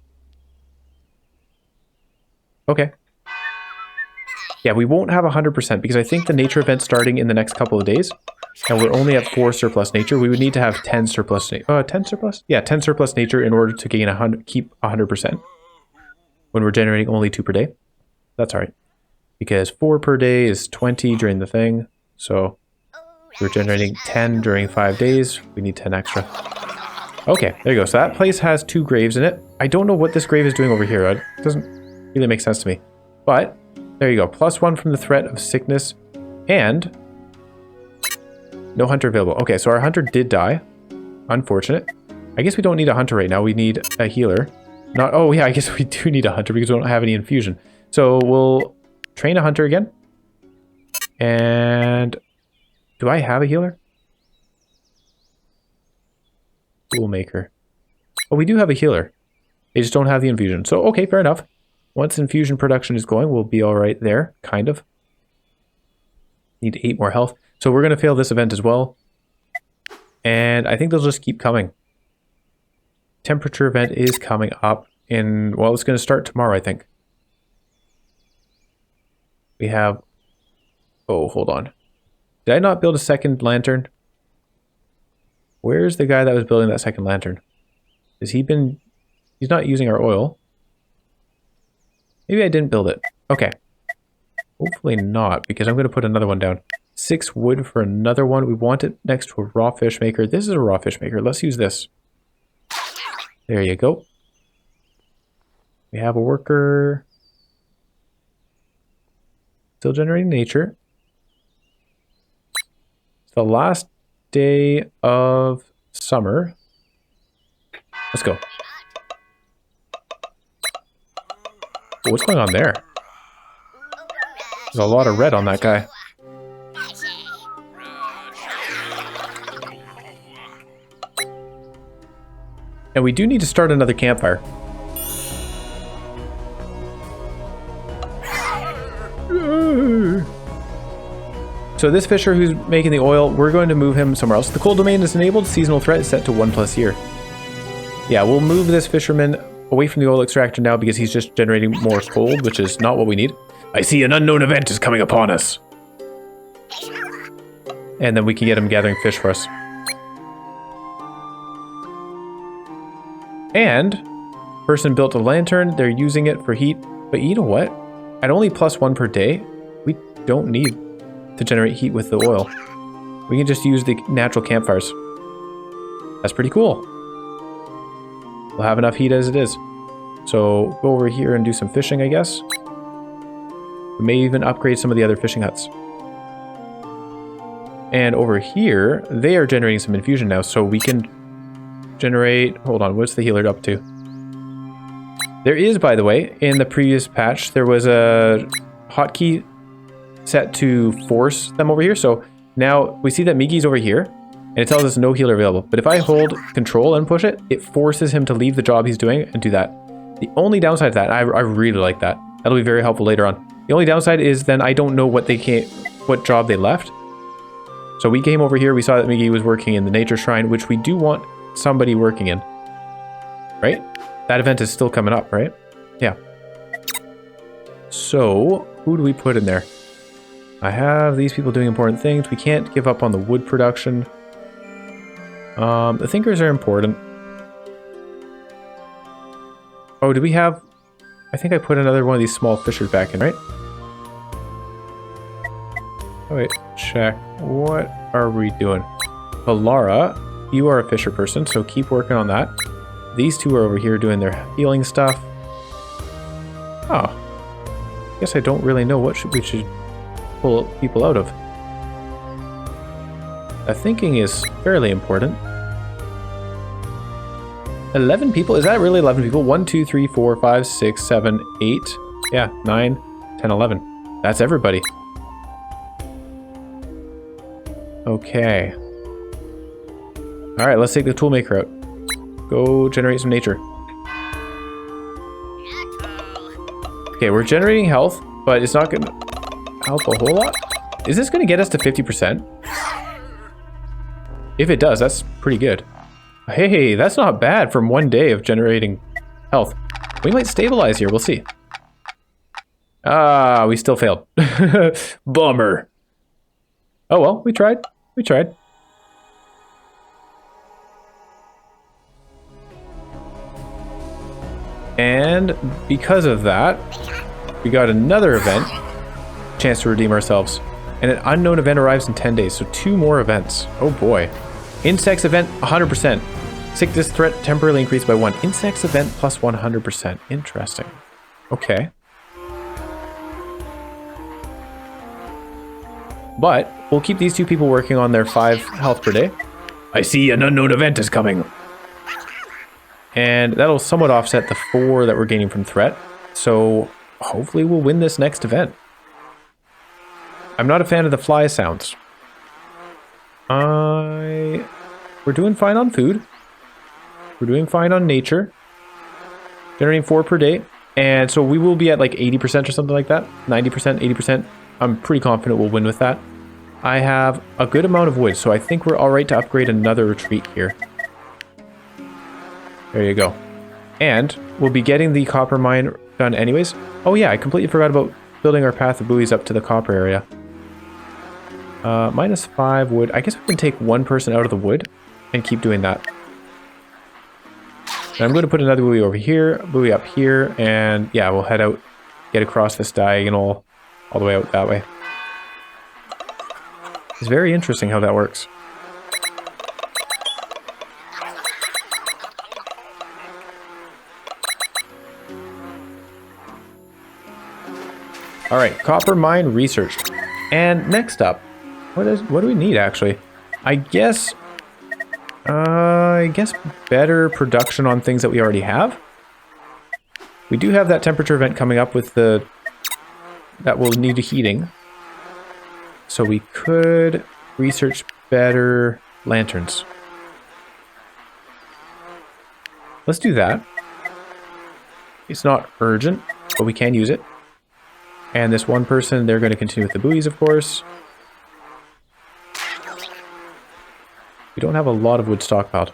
Okay. Yeah, we won't have 100% because I think the nature event's starting in the next couple of days. And we're only at 4 surplus nature. We would need to have 10 surplus... 10 surplus? Yeah, 10 surplus nature in order to gain 100, keep 100%. When we're generating only 2 per day. That's alright. Because 4 per day is 20 during the thing. So... we're generating 10 during 5 days. We need 10 extra. Okay, there you go. So that place has 2 graves in it. I don't know what this grave is doing over here. It doesn't really make sense to me. But, there you go. +1 from the threat of sickness. And... no hunter available. Okay, so our hunter did die. Unfortunate. I guess we don't need a hunter right now. We need a healer. Not... oh, yeah, I guess we do need a hunter because we don't have any infusion. So, we'll train a hunter again. And... do I have a healer? Toolmaker. Oh, we do have a healer. They just don't have the infusion. So, okay, fair enough. Once infusion production is going, we'll be alright there. Kind of. Need 8 more health. So we're going to fail this event as well. And I think they'll just keep coming. Temperature event is coming up in... well, it's going to start tomorrow, I think. We have... oh, hold on. Did I not build a second lantern? Where's the guy that was building that second lantern? Has he been... He's not using our oil. Maybe I didn't build it. Okay. Hopefully not, because I'm going to put another one down. 6 wood for another one. We want it next to a raw fish maker. This is a raw fish maker. Let's use this. There you go. We have a worker. Still generating nature. It's the last day of summer. Let's go. Oh, what's going on there? There's a lot of red on that guy. And we do need to start another campfire. So this fisher who's making the oil, we're going to move him somewhere else. The coal domain is enabled. Seasonal threat is set to 1+ year. Yeah, we'll move this fisherman away from the oil extractor now because he's just generating more coal, which is not what we need. I see an unknown event is coming upon us. And then we can get him gathering fish for us. And person built a lantern. They're using it for heat. But you know what? At only +1 per day, we don't need to generate heat with the oil. We can just use the natural campfires. That's pretty cool. We'll have enough heat as it is. So go over here and do some fishing, I guess. We may even upgrade some of the other fishing huts. And over here, they are generating some infusion now, so we can generate... Hold on, what's the healer up to? There is, by the way, in the previous patch, there was a hotkey set to force them over here. So now we see that Migi's over here, and it tells us no healer available. But if I hold control and push it, it forces him to leave the job he's doing and do that. The only downside to that, I really like that. That'll be very helpful later on. The only downside is then I don't know what job they left. So we came over here, we saw that Migi was working in the nature shrine, which we do want somebody working in. Right? That event is still coming up, right? Yeah. So, who do we put in there? I have these people doing important things. We can't give up on the wood production. The thinkers are important. Oh, do we have... I think I put another one of these small fishers back in, right? Oh, wait, check. What are we doing? Valara, you are a fisher person, so keep working on that. These two are over here doing their healing stuff. Oh. I guess I don't really know what we should pull people out of. Thinking is fairly important. 11 people? Is that really 11 people? 1, 2, 3, 4, 5, 6, 7, 8. Yeah, 9, 10, 11. That's everybody. Okay. Alright, let's take the toolmaker out. Go generate some nature. Okay, we're generating health, but it's not going to help a whole lot. Is this going to get us to 50%? If it does, that's pretty good. Hey, that's not bad from 1 day of generating health. We might stabilize here, we'll see. Ah, we still failed. Bummer. Oh well, we tried. We tried. And because of that, we got another event, chance to redeem ourselves. And an unknown event arrives in 10 days, so 2 more events. Oh boy. Insects event, 100%. Sickness threat temporarily increased by 1. Insects event plus 100%. Interesting. Okay. But we'll keep these 2 people working on their 5 health per day. I see an unknown event is coming. And that'll somewhat offset the 4 that we're gaining from threat. So hopefully we'll win this next event. I'm not a fan of the fly sounds. We're doing fine on food. We're doing fine on nature. Generating 4 per day. And so we will be at like 80% or something like that. 90%, 80%. I'm pretty confident we'll win with that. I have a good amount of wood, so I think we're alright to upgrade another retreat here. There you go. And we'll be getting the copper mine done anyways. Oh yeah, I completely forgot about building our path of buoys up to the copper area. -5 wood. I guess we can take 1 person out of the wood. and keep doing that. And I'm going to put another buoy over here, buoy up here, and yeah, we'll head out, get across this diagonal all the way out that way. It's very interesting how that works. All right, copper mine researched. And next up, what do we need actually? I guess better production on things that we already have. We do have that temperature event coming up with that will need heating. So we could research better lanterns. Let's do that. It's not urgent, but we can use it. And this one person, they're going to continue with the buoys, of course. We don't have a lot of wood stockpiled.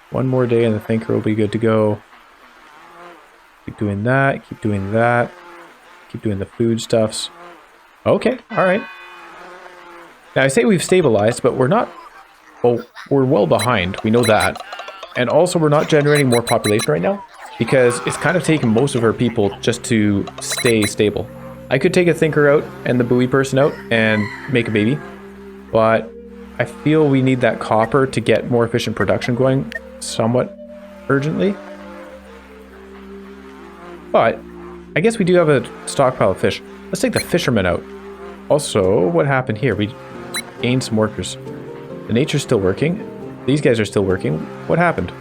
One more day and the thinker will be good to go. Keep doing that, keep doing that. Keep doing the food stuffs. Okay, alright. Now I say we've stabilized, but we're not... Well, we're well behind, we know that. And also we're not generating more population right now, because it's kind of taken most of our people just to stay stable. I could take a thinker out and the buoy person out and make a baby, but I feel we need that copper to get more efficient production going somewhat urgently. But I guess we do have a stockpile of fish. Let's take the fishermen out. Also, what happened here? We gained some workers. The nature's still working. These guys are still working. What happened?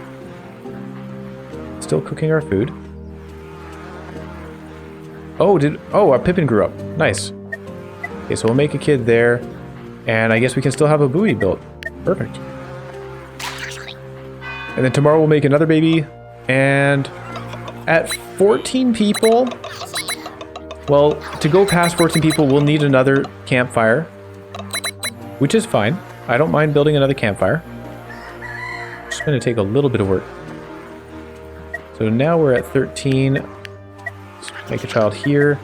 Still cooking our food. Oh, our Pippin grew up. Nice. Okay, so we'll make a kid there. And I guess we can still have a buoy built. Perfect. And then tomorrow we'll make another baby. And at 14 people... Well, to go past 14 people, we'll need another campfire. Which is fine. I don't mind building another campfire. Just going to take a little bit of work. So now we're at 13. Let's make a child here.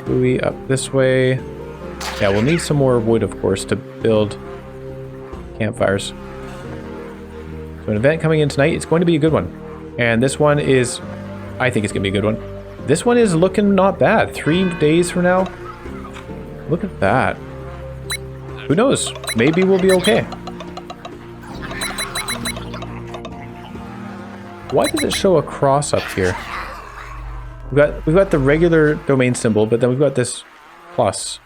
Buoy up this way. Yeah, we'll need some more wood, of course, to build campfires. So an event coming in tonight. It's going to be a good one. And this one is... I think it's going to be a good one. This one is looking not bad. 3 days from now. Look at that. Who knows? Maybe we'll be okay. Why does it show a cross up here? We've got the regular domain symbol, but then we've got this plus.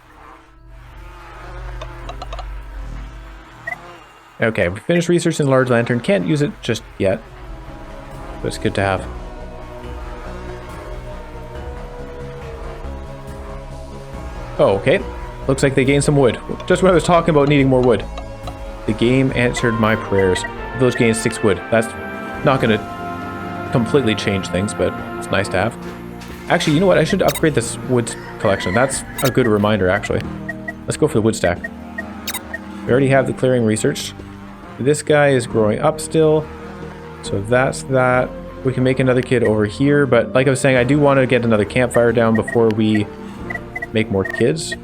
Okay, we finished researching the large lantern. Can't use it just yet, but it's good to have. Oh, okay. Looks like they gained some wood. Just when I was talking about needing more wood. The game answered my prayers. The village gains 6 wood. That's not going to completely change things, but it's nice to have. Actually, you know what? I should upgrade this wood collection. That's a good reminder, actually. Let's go for the wood stack. We already have the clearing researched. This guy is growing up still. So that's that. We can make another kid over here, but like I was saying, I do want to get another campfire down before we make more kids.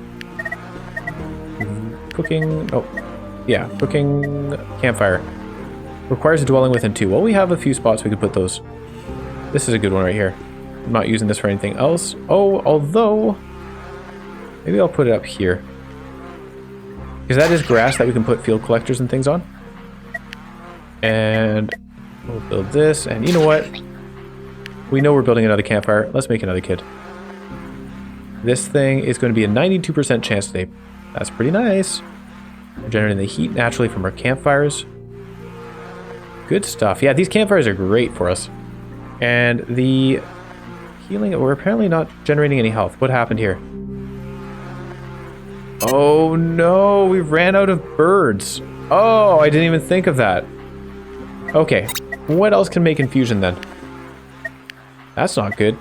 Cooking, oh, yeah, cooking campfire. Requires a dwelling within 2. Well, we have a few spots we could put those. This is a good one right here. I'm not using this for anything else. Oh, although, maybe I'll put it up here. Because that is grass that we can put field collectors and things on. And we'll build this, and you know what? We know we're building another campfire. Let's make another kid. This thing is going to be a 92% chance today. That's pretty nice. We're generating the heat naturally from our campfires. Good stuff. Yeah, these campfires are great for us. And the healing, we're apparently not generating any health. What happened here? Oh no, we ran out of birds. Oh, I didn't even think of that. Okay, what else can make infusion then? That's not good.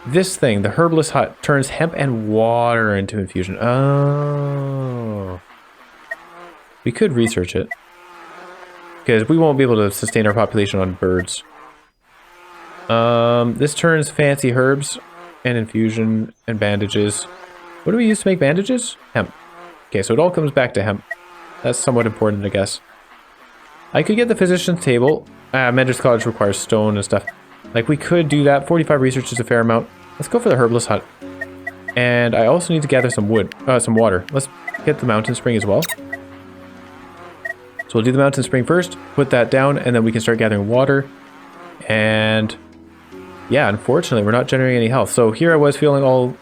This thing, the herbalist hut, turns hemp and water into infusion. Oh. We could research it. Because we won't be able to sustain our population on birds. This turns fancy herbs and infusion and bandages. What do we use to make bandages? Hemp. Okay, so it all comes back to hemp. That's somewhat important, I guess. I could get the physician's table. Mentor's Cottage requires stone and stuff. Like, we could do that. 45 research is a fair amount. Let's go for the herbalist hut. And I also need to gather some wood, some water. Let's get the mountain spring as well. So we'll do the mountain spring first, put that down, and then we can start gathering water. And yeah, unfortunately, we're not generating any health. So here I was feeling all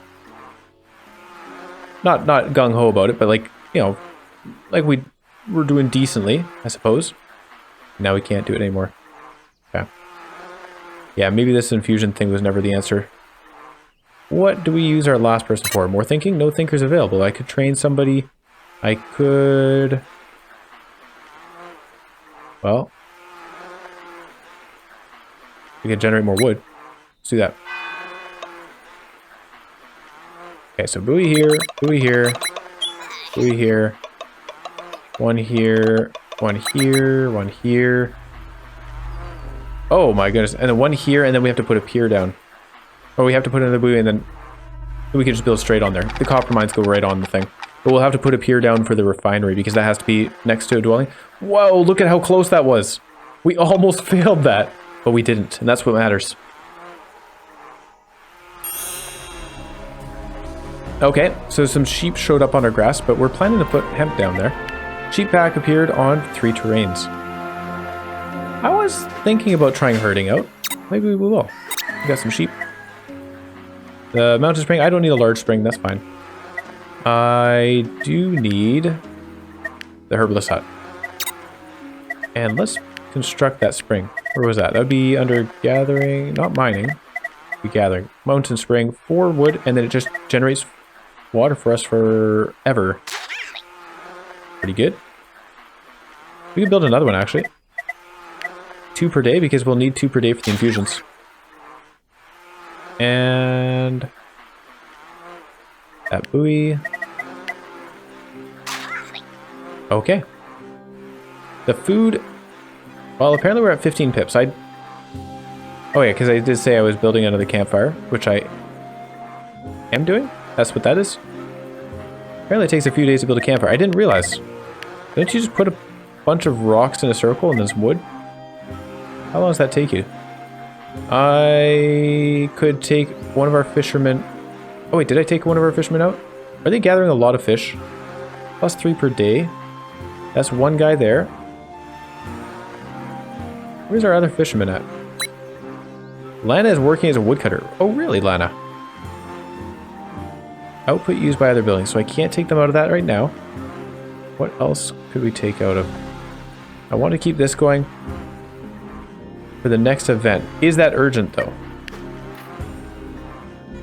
not gung-ho about it, but like, you know, like we were doing decently, I suppose. Now we can't do it anymore. Okay. Yeah, maybe this infusion thing was never the answer. What do we use our last person for? More thinking? No thinkers available. I could train somebody. I could... Well... we could generate more wood. Let's do that. Okay, so buoy here, buoy here, buoy here. One here, one here, one here. Oh my goodness. And then one here, and then we have to put a pier down. Or we have to put another buoy, and then we can just build straight on there. The copper mines go right on the thing. But we'll have to put a pier down for the refinery, because that has to be next to a dwelling. Whoa, look at how close that was. We almost failed that, but we didn't, and that's what matters. Okay, so some sheep showed up on our grass, but we're planning to put hemp down there. Sheep pack appeared on 3 terrains. I was thinking about trying herding out. Maybe we will. We got some sheep. The mountain spring, I don't need a large spring, that's fine. I do need the herbalist hut. And let's construct that spring. Where was that? That would be under gathering, not mining. Be gathering. Mountain spring, 4 wood, and then it just generates water for us forever. Pretty good. We can build another one, actually. 2 per day, because we'll need 2 per day for the infusions. And that buoy. Okay. The food. Well, apparently we're at 15 pips. Oh yeah, because I did say I was building another campfire, which I am doing. That's what that is. Apparently it takes a few days to build a campfire. I didn't realize. Didn't you just put a bunch of rocks in a circle and there's wood? How long does that take you? I could take one of our fishermen. Oh wait, did I take one of our fishermen out? Are they gathering a lot of fish? Plus 3 per day. That's one guy there. Where's our other fisherman at? Lana is working as a woodcutter. Oh really, Lana? Output used by other buildings, so I can't take them out of that right now. What else could we take out of? I want to keep this going for the next event. Is that urgent though?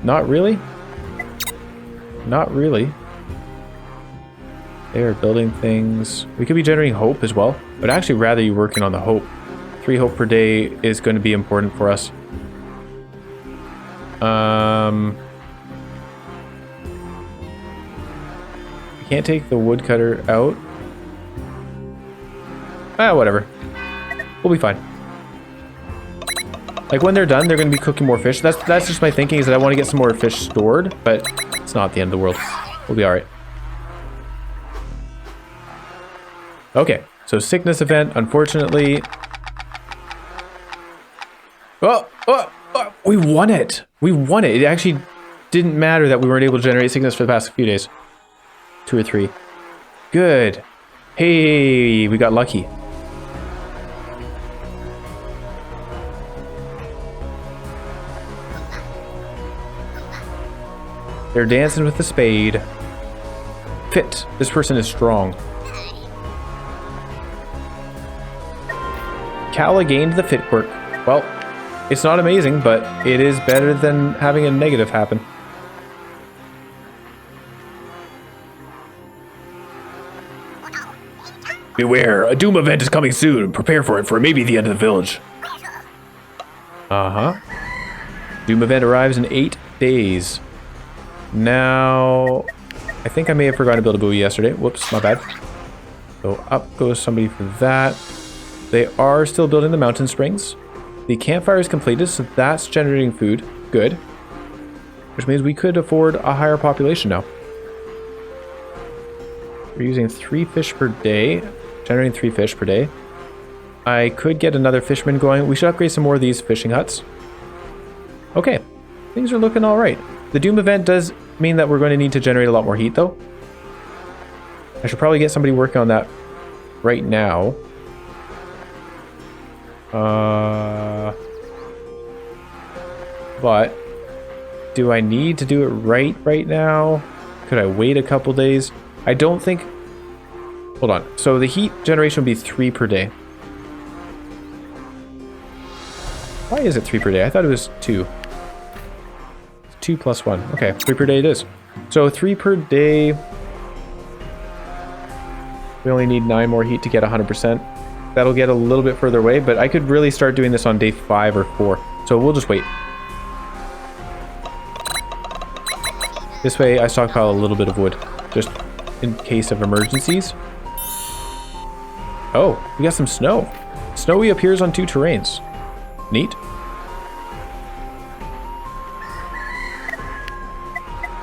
Not really? Not really. They are building things. We could be generating hope as well, but I'd actually rather you working on the hope. 3 hope per day is going to be important for us. We can't take the woodcutter out. Whatever. We'll be fine. Like when they're done, they're going to be cooking more fish. That's just my thinking, is that I want to get some more fish stored, but it's not the end of the world. We'll be all right. Okay, so sickness event, unfortunately. Oh, we won it. We won it. It actually didn't matter that we weren't able to generate sickness for the past few days. 2 or 3. Good. Hey, we got lucky. They're dancing with the spade. Fit. This person is strong. Kala gained the fit quirk. Well, it's not amazing, but it is better than having a negative happen. Beware, a doom event is coming soon. Prepare for it, for it may be the end of the village. Uh-huh. Doom event arrives in 8 days. Now, I think I may have forgotten to build a buoy yesterday. Whoops, my bad. So up goes somebody for that. They are still building the mountain springs. The campfire is completed, so that's generating food. Good. Which means we could afford a higher population now. We're using 3 fish per day, generating 3 fish per day. I could get another fisherman going. We should upgrade some more of these fishing huts. Okay, things are looking all right. The Doom event does mean that we're going to need to generate a lot more heat, though. I should probably get somebody working on that right now. But do I need to do it right now? Could I wait a couple days? I don't think... Hold on. So the heat generation would be 3 per day. Why is it 3 per day? I thought it was 2. 2 plus 1. Okay, 3 per day it is. So 3 per day. We only need 9 more heat to get 100%. That'll get a little bit further away, but I could really start doing this on day 5 or 4. So we'll just wait. This way I stockpile a little bit of wood, just in case of emergencies. Oh, we got some snow. Snowy appears on 2 terrains. Neat.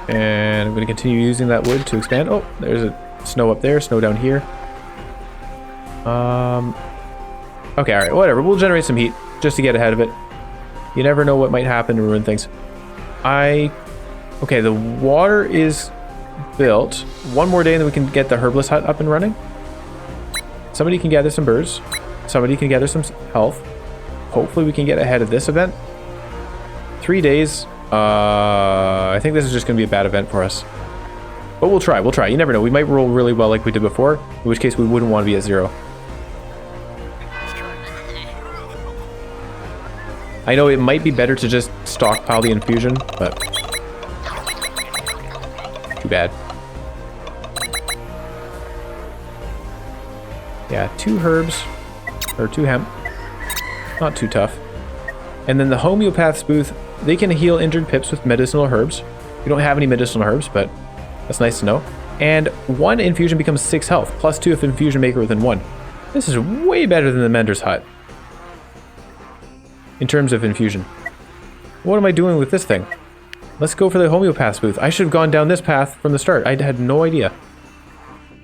And I'm going to continue using that wood to expand. Oh, there's a snow up there, snow down here. Okay, alright, whatever. We'll generate some heat just to get ahead of it. You never know what might happen to ruin things. Okay, the water is built. One more day and then we can get the herbalist hut up and running. Somebody can gather some birds. Somebody can gather some health. Hopefully we can get ahead of this event. 3 days. I think this is just going to be a bad event for us. But we'll try. You never know. We might roll really well like we did before, in which case we wouldn't want to be at 0. I know it might be better to just stockpile the infusion, but too bad. Yeah, 2 herbs, or 2 hemp. Not too tough. And then the homeopath's booth, they can heal injured pips with medicinal herbs. We don't have any medicinal herbs, but that's nice to know. And 1 infusion becomes 6 health, plus 2 if infusion maker within 1. This is way better than the Mender's Hut in terms of infusion. What am I doing with this thing? Let's go for the homeopath's booth. I should have gone down this path from the start. I had no idea.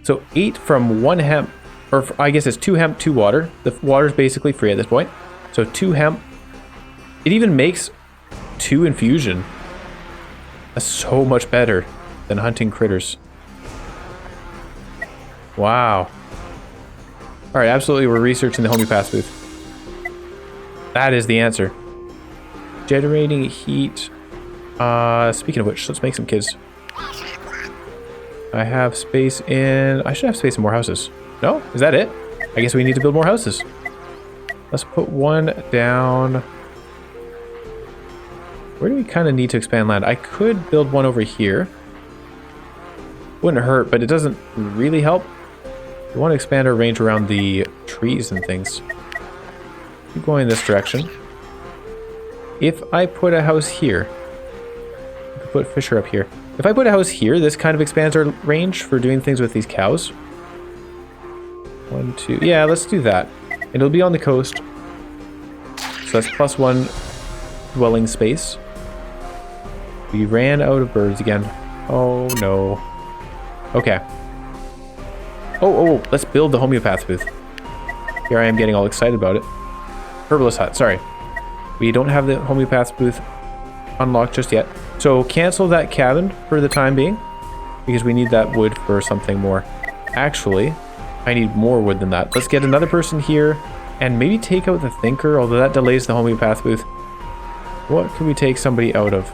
So 8 from 1 hemp, or I guess it's 2 hemp, 2 water. The water's basically free at this point. So 2 hemp. It even makes 2 infusion. That's so much better than hunting critters. Wow. Alright, absolutely, we're researching the homeopath's booth. That is the answer. Generating heat. Speaking of which, let's make some kids. I have space in... I should have space in more houses. No? Is that it? I guess we need to build more houses. Let's put 1 down. Where do we kind of need to expand land? I could build 1 over here. Wouldn't hurt, but it doesn't really help. We want to expand our range around the trees and things. Keep going in this direction. If I put a house here, I could put Fisher up here. If I put a house here, this kind of expands our range for doing things with these cows. 1, 2, yeah, let's do that. And it'll be on the coast. So that's plus 1 dwelling space. We ran out of birds again. Oh no. Okay. Oh, let's build the homeopath's booth. Here I am getting all excited about it. Herbalist hut, sorry. We don't have the homeopath's booth unlocked just yet. So cancel that cabin for the time being, because we need that wood for something more. Actually, I need more wood than that. Let's get another person here and maybe take out the thinker, although that delays the homeopath booth. What can we take somebody out of?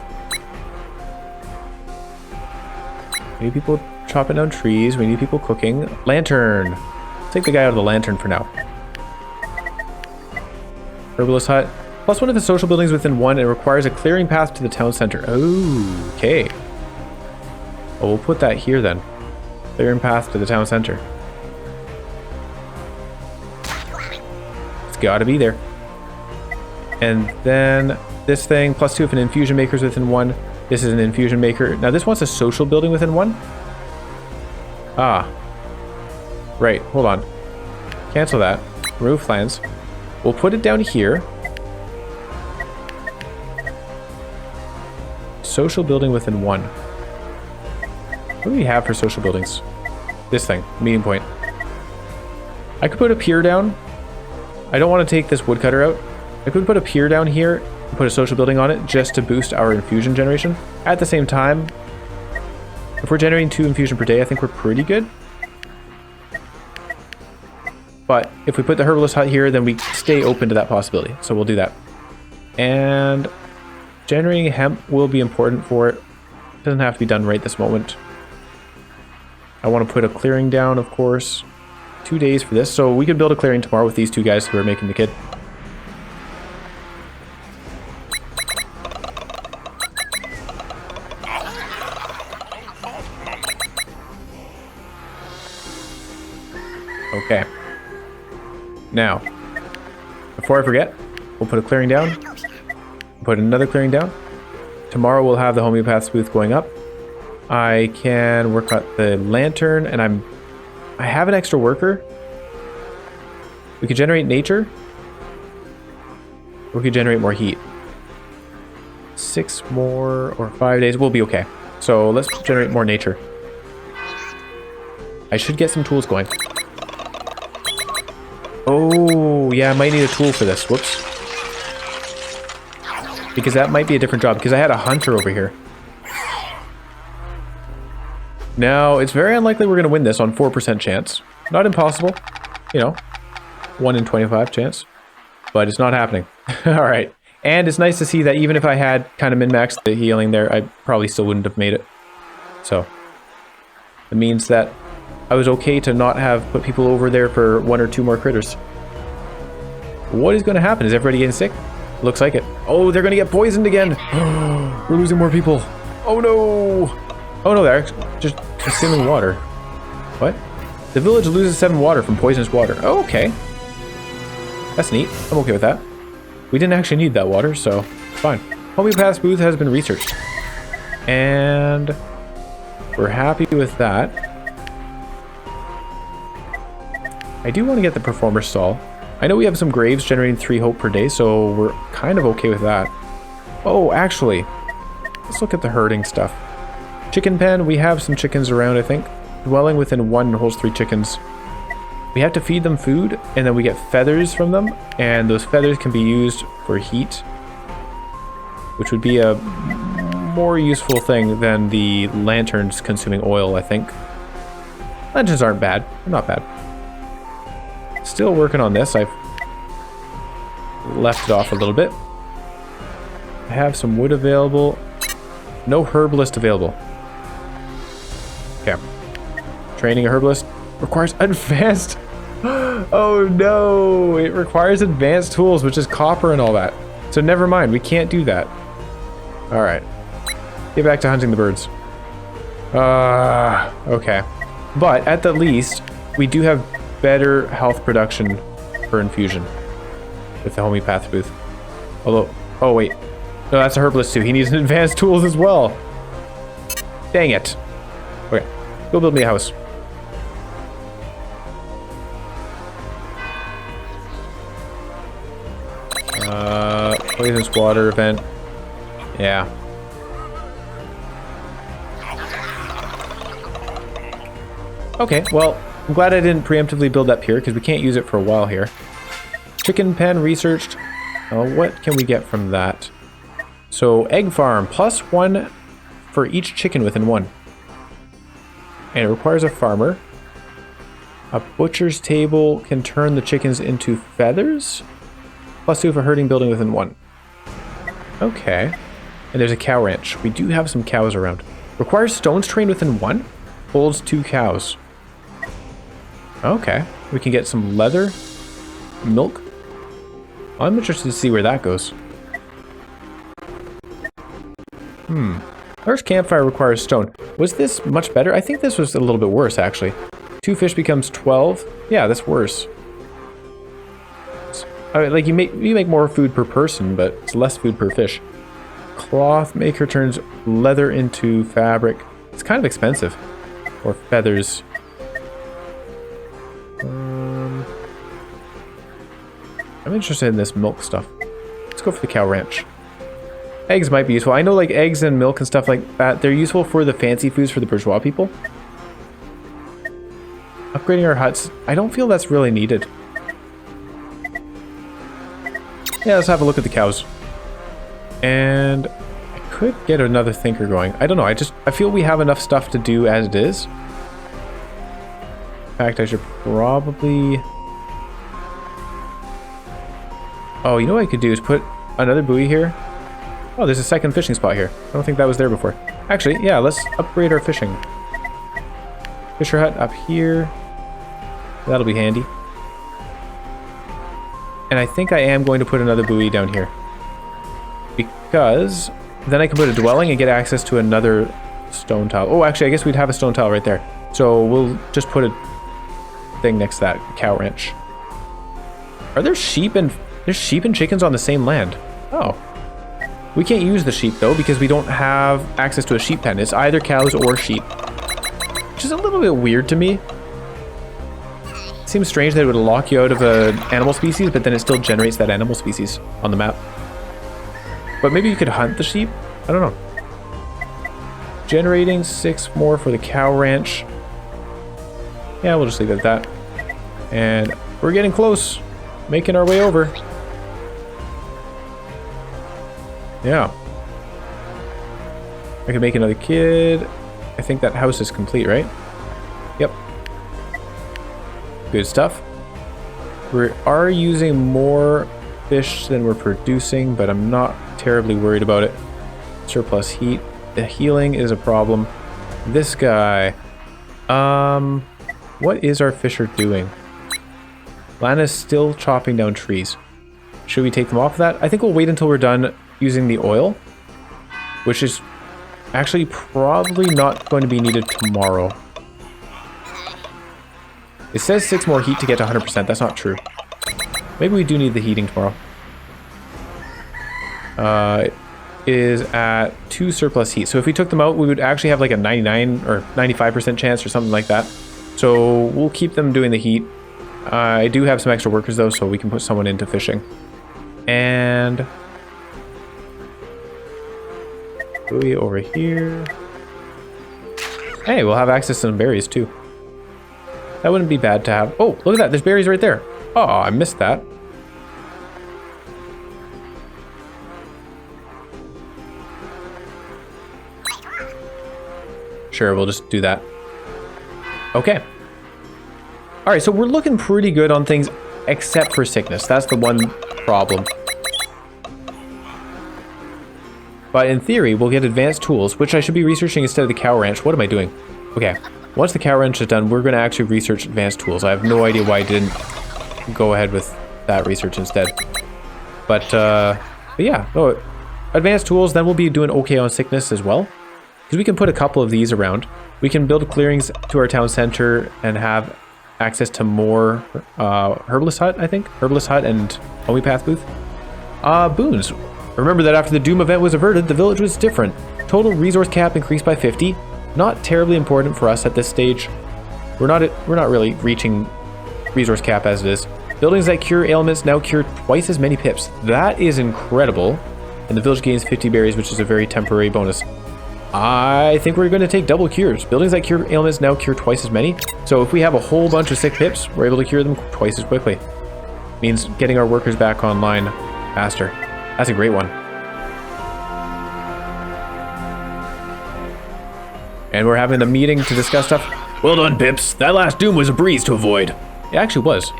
We need people chopping down trees. We need people cooking. Lantern. Let's take the guy out of the lantern for now. Herbalist hut. Plus 1 of the social buildings within 1. It requires a clearing path to the town center. Oh, okay. Well, we'll put that here then. Clearing path to the town center. It's gotta be there. And then this thing, plus 2 if an infusion maker is within 1. This is an infusion maker. Now this wants a social building within 1. Ah. Right, hold on. Cancel that. Remove plans. We'll put it down here. Social building within 1. What do we have for social buildings? This thing, meeting point. I could put a pier down. I don't want to take this woodcutter out. I could put a pier down here and put a social building on it just to boost our infusion generation. At the same time, if we're generating 2 infusion per day, I think we're pretty good. But if we put the herbalist hut here, then we stay open to that possibility. So we'll do that. And generating hemp will be important for it. It doesn't have to be done right this moment. I want to put a clearing down, of course. 2 days for this. So we could build a clearing tomorrow with these 2 guys who are making the kid. Okay. Now, before I forget, we'll put a clearing down. Put another clearing down. Tomorrow we'll have the homeopath's booth going up. I can work on the lantern, and I have an extra worker. We could generate nature. We could generate more heat. 6 more or 5 days. We'll be okay. So let's generate more nature. I should get some tools going. Oh, yeah, I might need a tool for this. Whoops. Because that might be a different job, because I had a hunter over here. Now, it's very unlikely we're going to win this on 4% chance. Not impossible. You know, 1 in 25 chance. But it's not happening. Alright. And it's nice to see that even if I had kind of min-maxed the healing there, I probably still wouldn't have made it. So, it means that I was okay to not have put people over there for 1 or 2 more critters. What is going to happen? Is everybody getting sick? Looks like it. Oh, they're going to get poisoned again. We're losing more people. Oh no. Oh no, they're just consuming water. What? The village loses 7 water from poisonous water. Oh, okay. That's neat. I'm okay with that. We didn't actually need that water, so fine. Homeopath's booth has been researched. And we're happy with that. I do want to get the performer stall. I know we have some graves generating 3 hope per day, so we're kind of okay with that. Oh, actually, let's look at the herding stuff. Chicken pen, we have some chickens around, I think. Dwelling within 1 holds 3 chickens. We have to feed them food, and then we get feathers from them, and those feathers can be used for heat, which would be a more useful thing than the lanterns consuming oil, I think. Lanterns aren't bad. They're not bad. Still working on this. I've left it off a little bit. I have some wood available. No herbalist available. Okay. Training a herbalist requires advanced. Oh no! It requires advanced tools, which is copper and all that. So never mind. We can't do that. Alright. Get back to hunting the birds. Okay. But at the least, we do have better health production for infusion with the homeopath booth. Although, oh wait, no, that's a herbalist too. He needs advanced tools as well. Dang it. Okay, go build me a house. Poisonous water event. Yeah. Okay, well, I'm glad I didn't preemptively build that pier because we can't use it for a while here. Chicken pen researched. What can we get from that? So egg farm, +1 for each chicken within 1. And it requires a farmer. A butcher's table can turn the chickens into feathers. +2 for herding building within 1. Okay. And there's a cow ranch. We do have some cows around. Requires stones trained within 1. Holds 2 cows. Okay, we can get some leather, milk. I'm interested to see where that goes. First campfire requires stone. Was this much better? I think this was a little bit worse, actually. 2 fish becomes 12. Yeah, that's worse. I mean, like you make more food per person, but it's less food per fish. Cloth maker turns leather into fabric. It's kind of expensive. Or feathers. I'm interested in this milk stuff. Let's go for the cow ranch. Eggs might be useful. I know like eggs and milk and stuff like that, they're useful for the fancy foods for the bourgeois people. upgrading our huts, I don't feel that's really needed. Yeah, let's have a look at the cows. And I could get another thinker going. I don't know, I feel we have enough stuff to do as it is. In fact, I should probably... Oh, you know what I could do is put another buoy here. Oh, there's a second fishing spot here. I don't think that was there before. Actually, yeah, let's upgrade our fishing. Fisher hut up here. That'll be handy. And I think I am going to put another buoy down here. Because then I can put a dwelling and get access to another stone tile. Oh, actually, I guess we'd have a stone tile right there. So we'll just put a thing next to that, cow ranch. Are there sheep and... There's sheep and chickens on the same land. Oh. We can't use the sheep, though, because we don't have access to a sheep pen. It's either cows or sheep. Which is a little bit weird to me. It seems strange that it would lock you out of an animal species, but then it still generates that animal species on the map. But maybe you could hunt the sheep? I don't know. Generating 6 more for the cow ranch. Yeah, we'll just leave it at that. And we're getting close. Making our way over. Yeah. I can make another kid. I think that house is complete, right? Yep. Good stuff. We are using more fish than we're producing, but I'm not terribly worried about it. Surplus heat. The healing is a problem. This guy. What is our fisher doing? Lana's still chopping down trees. Should we take them off of that? I think we'll wait until we're done using the oil, which is actually probably not going to be needed tomorrow. It says 6 more heat to get to 100%. That's not true. Maybe we do need the heating tomorrow. It is at 2 surplus heat. So if we took them out, we would actually have like a 99 or 95% chance or something like that. So we'll keep them doing the heat. I do have some extra workers though, so we can put someone into fishing. And buoy over here. Hey, we'll have access to some berries too. That wouldn't be bad to have. Oh, look at that. There's berries right there. Oh, I missed that. Sure, we'll just do that. Okay. All right, so we're looking pretty good on things except for sickness. That's the one problem. But in theory, we'll get advanced tools, which I should be researching instead of the cow ranch. What am I doing? Okay, once the cow ranch is done, we're going to actually research advanced tools. I have no idea why I didn't go ahead with that research instead. But yeah, no, advanced tools, then we'll be doing okay on sickness as well. Because we can put a couple of these around. We can build clearings to our town center and have access to more herbalist hut, I think. Herbalist hut and homeopath booth. Boons. Remember that after the Doom event was averted, the village was different. Total resource cap increased by 50. Not terribly important for us at this stage. We're not really reaching resource cap as it is. Buildings that cure ailments now cure twice as many pips. That is incredible. And the village gains 50 berries, which is a very temporary bonus. I think we're going to take double cures. Buildings that cure ailments now cure twice as many. So if we have a whole bunch of sick pips, we're able to cure them twice as quickly. Means getting our workers back online faster. That's a great one. And we're having a meeting to discuss stuff. Well done, Pips. That last doom was a breeze to avoid. It actually was.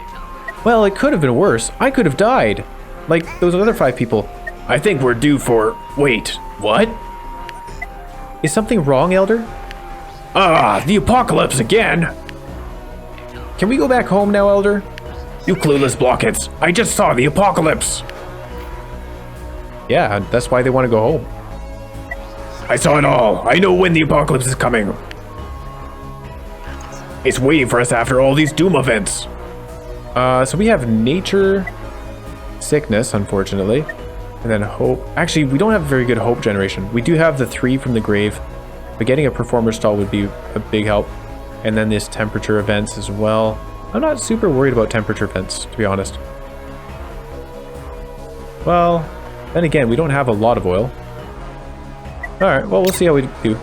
Well, it could have been worse. I could have died. Like those other 5 people. I think we're due for... Wait, what? Is something wrong, Elder? Ah, the apocalypse again! Can we go back home now, Elder? You clueless blockheads. I just saw the apocalypse. Yeah, that's why they want to go home. I saw it all. I know when the apocalypse is coming. It's waiting for us after all these doom events. So we have nature, sickness, unfortunately, and then hope. Actually, we don't have very good hope generation. We do have the 3 from the grave, but getting a performer stall would be a big help. And then this temperature events as well. I'm not super worried about temperature events, to be honest. Well, then again, we don't have a lot of oil. Alright, well, we'll see how we do.